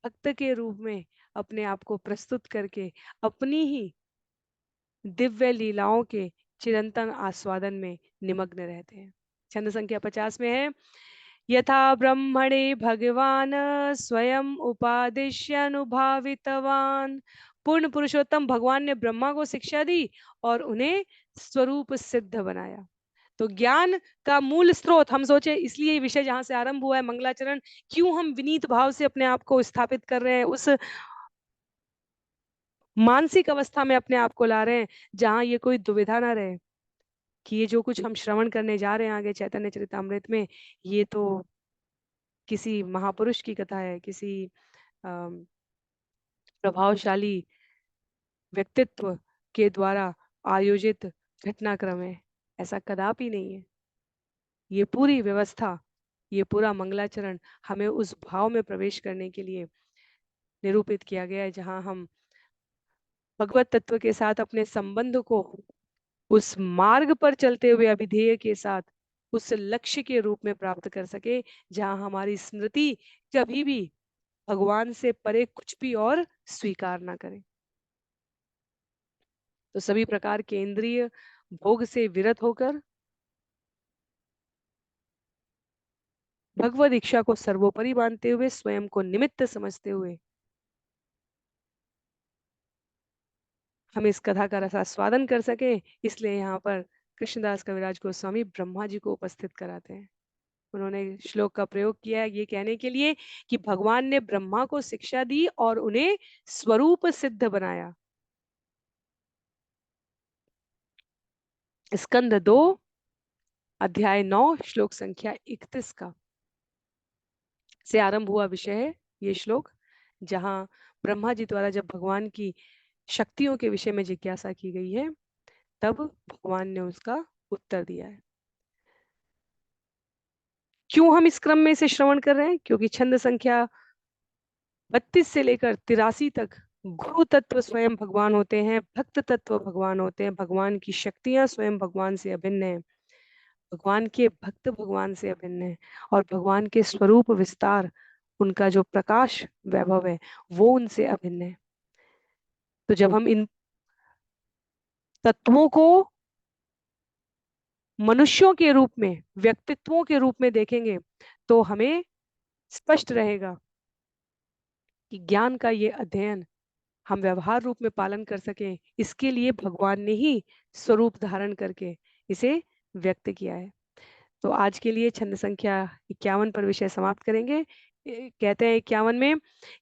भक्त के रूप में अपने आप को प्रस्तुत करके अपनी ही दिव्य लीलाओं के चिरंतन आस्वादन में निमग्न रहते हैं। छंद संख्या 50 में है, यथा ब्रह्मणे भगवान स्वयं उपादिश्य अनुभावितवान। पूर्ण पुरुषोत्तम भगवान ने ब्रह्मा को शिक्षा दी और उन्हें स्वरूप सिद्ध बनाया। तो ज्ञान का मूल स्रोत हम सोचे, इसलिए ये विषय जहां से आरंभ हुआ है मंगलाचरण, क्यों हम विनीत भाव से अपने आप को स्थापित कर रहे हैं, उस मानसिक अवस्था में अपने आप को ला रहे हैं जहां ये कोई दुविधा ना रहे कि ये जो कुछ हम श्रवण करने जा रहे हैं आगे चैतन्य चरितामृत में, ये तो किसी महापुरुष की कथा है, किसी प्रभावशाली व्यक्तित्व के द्वारा आयोजित घटनाक्रम है। ऐसा कदापि नहीं है। ये पूरी व्यवस्था, ये पूरा मंगलाचरण हमें उस भाव में प्रवेश करने के लिए निरूपित किया गया है जहाँ हम भगवत तत्व के साथ अपने संबंध को उस मार्ग पर चलते हुए अभिधेय के साथ उस लक्ष्य के रूप में प्राप्त कर सके जहाँ हमारी स्मृति कभी भी भगवान से परे कुछ भी और स्वीकार ना करे। तो सभी प्रकार के इंद्रिय भोग से विरत होकर भगवद इच्छा को सर्वोपरि मानते हुए स्वयं को निमित्त समझते हुए हम इस कथा का रसास्वादन कर सके, इसलिए यहाँ पर कृष्णदास कविराज गोस्वामी ब्रह्मा जी को उपस्थित कराते हैं। उन्होंने श्लोक का प्रयोग किया है ये कहने के लिए कि भगवान ने ब्रह्मा को शिक्षा दी और उन्हें स्वरूप सिद्ध बनाया। स्कंद 2 अध्याय 9 श्लोक संख्या 31 का से आरंभ हुआ विषय है ये श्लोक, जहां ब्रह्मा जी द्वारा जब भगवान की शक्तियों के विषय में जिज्ञासा की गई है तब भगवान ने उसका उत्तर दिया है। क्यों हम इस क्रम में इसे श्रवण कर रहे हैं? क्योंकि छंद संख्या 32 से लेकर 83 तक गुरु तत्व स्वयं भगवान होते हैं, भक्त तत्व भगवान होते हैं, भगवान की शक्तियां स्वयं भगवान से अभिन्न है, भगवान के भक्त भगवान से अभिन्न है और भगवान के स्वरूप विस्तार, उनका जो प्रकाश वैभव है वो उनसे अभिन्न है। तो जब हम इन तत्वों को मनुष्यों के रूप में, व्यक्तित्वों के रूप में देखेंगे तो हमें स्पष्ट रहेगा कि ज्ञान का ये अध्ययन हम व्यवहार रूप में पालन कर सकें, इसके लिए भगवान ने ही स्वरूप धारण करके इसे व्यक्त किया है। तो आज के लिए छंद संख्या 51 पर विषय समाप्त करेंगे। कहते हैं 51 में,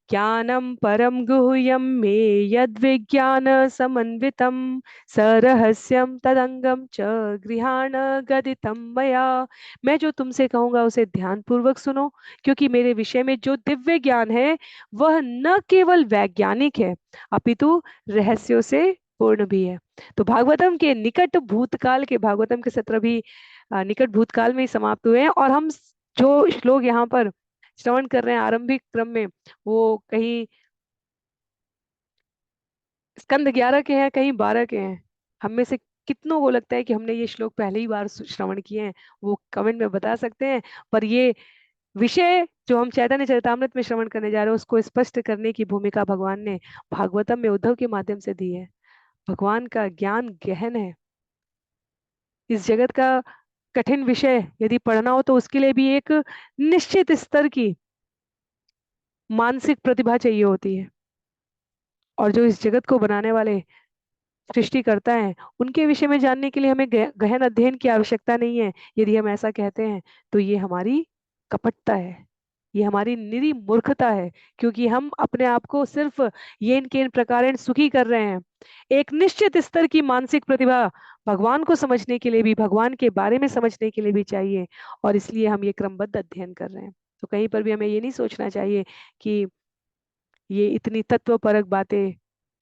ज्ञानम परम गुह्यम मे यद विज्ञान समन्वितम सरहस्यम तदंगम च गृहाण गदितम मया। मैं जो तुमसे कहूंगा उसे ध्यान पूर्वक सुनो, क्योंकि मेरे विषय में जो दिव्य ज्ञान है वह न केवल वैज्ञानिक है अपितु रहस्यों से पूर्ण भी है। तो भागवतम के निकट भूतकाल के भागवतम के सत्र भी निकट भूतकाल में ही समाप्त हुए हैं और हम जो श्लोक यहाँ पर श्रवण कर रहे हैं आरंभिक क्रम में वो कहीं स्कंद 11 के हैं, कहीं 12 के हैं। हम में से कितनों को लगता है कि हमने ये श्लोक पहली ही बार श्रवण किए हैं, वो कमेंट में बता सकते हैं। पर ये विषय जो हम चैतन्य चरितामृत में श्रवण करने जा रहे हैं उसको स्पष्ट करने की भूमिका भगवान ने भागवतम में उद्धव के माध्यम से दी है। भगवान का ज्ञान गहन है। इस जगत का कठिन विषय यदि पढ़ना हो तो उसके लिए भी एक निश्चित स्तर की मानसिक प्रतिभा चाहिए होती है, और जो इस जगत को बनाने वाले सृष्टि करता है उनके विषय में जानने के लिए हमें गहन अध्ययन की आवश्यकता नहीं है। यदि हम ऐसा कहते हैं तो ये हमारी कपटता है, ये हमारी निरी मूर्खता है, क्योंकि हम अपने आप को सिर्फ ये इनके इन प्रकार सुखी कर रहे हैं। एक निश्चित स्तर की मानसिक प्रतिभा भगवान को समझने के लिए भी, भगवान के बारे में समझने के लिए भी चाहिए, और इसलिए हम ये क्रमबद्ध अध्ययन कर रहे हैं। तो कहीं पर भी हमें ये नहीं सोचना चाहिए कि ये इतनी तत्वपरक बातें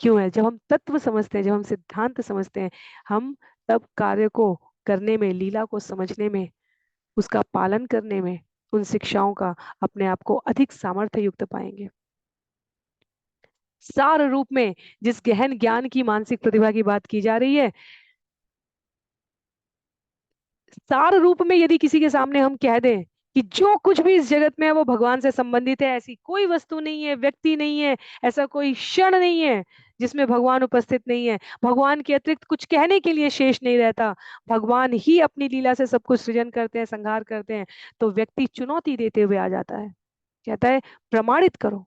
क्यों है। जब हम तत्व समझते हैं, जब हम सिद्धांत समझते हैं, हम तब कार्य को करने में, लीला को समझने में, उसका पालन करने में, उन शिक्षाओं का अपने आप को अधिक सामर्थ्य युक्त पाएंगे। सार रूप में जिस गहन ज्ञान की मानसिक प्रतिभा की बात की जा रही है, सार रूप में यदि किसी के सामने हम कह दें कि जो कुछ भी इस जगत में है वो भगवान से संबंधित है, ऐसी कोई वस्तु नहीं है, व्यक्ति नहीं है, ऐसा कोई क्षण नहीं है जिसमें भगवान उपस्थित नहीं है, भगवान के अतिरिक्त कुछ कहने के लिए शेष नहीं रहता, भगवान ही अपनी लीला से सब कुछ सृजन करते हैं, संहार करते हैं, तो व्यक्ति चुनौती देते हुए आ जाता है, कहता है प्रमाणित करो,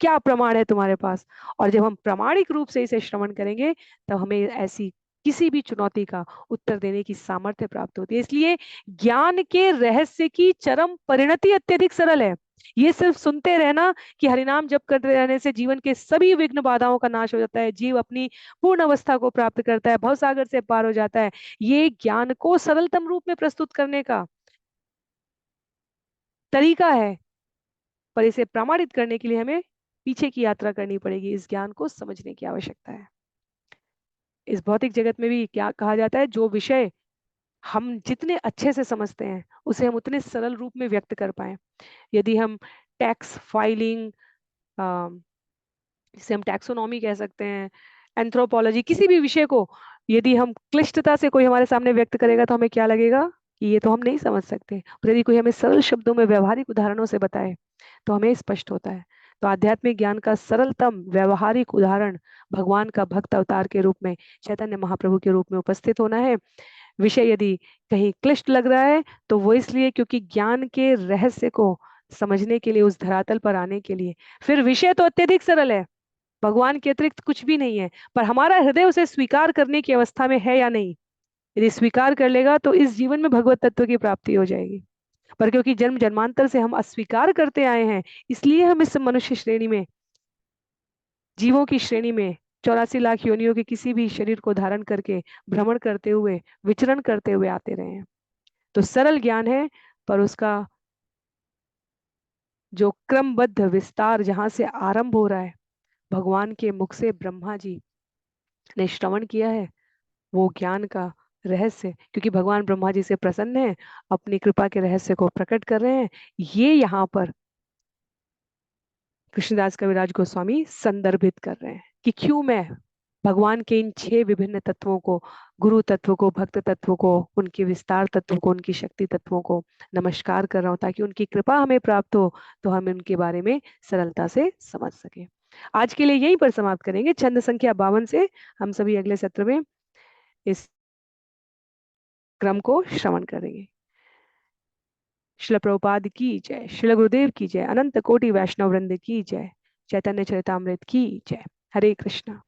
क्या प्रमाण है तुम्हारे पास। और जब हम प्रामाणिक रूप से इसे श्रवण करेंगे तब हमें ऐसी किसी भी चुनौती का उत्तर देने की सामर्थ्य प्राप्त होती है। इसलिए ज्ञान के रहस्य की चरम परिणति अत्यधिक सरल है। ये सिर्फ सुनते रहना कि हरिनाम जप करते रहने से जीवन के सभी विघ्न बाधाओं का नाश हो जाता है, जीव अपनी पूर्ण अवस्था को प्राप्त करता है, भवसागर से पार हो जाता है, ये ज्ञान को सरलतम रूप में प्रस्तुत करने का तरीका है। पर इसे प्रमाणित करने के लिए हमें पीछे की यात्रा करनी पड़ेगी, इस ज्ञान को समझने की आवश्यकता है। इस भौतिक जगत में भी क्या कहा जाता है, जो विषय हम जितने अच्छे से समझते हैं उसे हम उतने सरल रूप में व्यक्त कर पाए। यदि हम टैक्स फाइलिंग, जिसे हम टैक्सोनॉमी कह सकते हैं, एंथ्रोपोलॉजी, किसी भी विषय को यदि हम क्लिष्टता से कोई हमारे सामने व्यक्त करेगा तो हमें क्या लगेगा कि ये तो हम नहीं समझ सकते। और यदि कोई हमें सरल शब्दों में व्यवहारिक उदाहरणों से बताए तो हमें स्पष्ट होता है। तो आध्यात्मिक ज्ञान का सरलतम व्यवहारिक उदाहरण भगवान का भक्त अवतार के रूप में चैतन्य महाप्रभु के रूप में उपस्थित होना है। विषय यदि कहीं क्लिष्ट लग रहा है तो वो इसलिए क्योंकि ज्ञान के रहस्य को समझने के लिए, उस धरातल पर आने के लिए, फिर विषय तो अत्यधिक सरल है, भगवान के अतिरिक्त कुछ भी नहीं है, पर हमारा हृदय उसे स्वीकार करने की अवस्था में है या नहीं। यदि स्वीकार कर लेगा तो इस जीवन में भगवत तत्व की प्राप्ति हो जाएगी। पर क्योंकि जन्म जन्मांतर से हम अस्वीकार करते आए हैं, इसलिए हम इस मनुष्य श्रेणी में, जीवों की श्रेणी में 84 लाख योनियों के किसी भी शरीर को धारण करके भ्रमण करते हुए, विचरण करते हुए आते रहे हैं। तो सरल ज्ञान है, पर उसका जो क्रमबद्ध विस्तार जहां से आरंभ हो रहा है, भगवान के मुख से ब्रह्मा जी ने श्रवण किया है, वो ज्ञान का रहस्य, क्योंकि भगवान ब्रह्मा जी से प्रसन्न है, अपनी कृपा के रहस्य को प्रकट कर रहे हैं। ये यहाँ पर कृष्णदास कविराज गोस्वामी संदर्भित कर रहे हैं कि क्यों मैं भगवान के इन 6 विभिन्न तत्वों को, गुरु तत्व को, भक्त तत्व को, उनके विस्तार तत्व को, उनकी शक्ति तत्वों को नमस्कार कर रहा हूं, ताकि उनकी कृपा हमें प्राप्त हो तो हम उनके बारे में सरलता से समझ सके। आज के लिए यहीं पर समाप्त करेंगे। छंद संख्या 52 से हम सभी अगले सत्र में इस क्रम को श्रवण करेंगे। शिल प्रभुपाद की जय, शिल गुरुदेव की जय, अनंत कोटि वैष्णव वृंद की जय, चैतन्य चरितामृत की जय। हरे कृष्णा।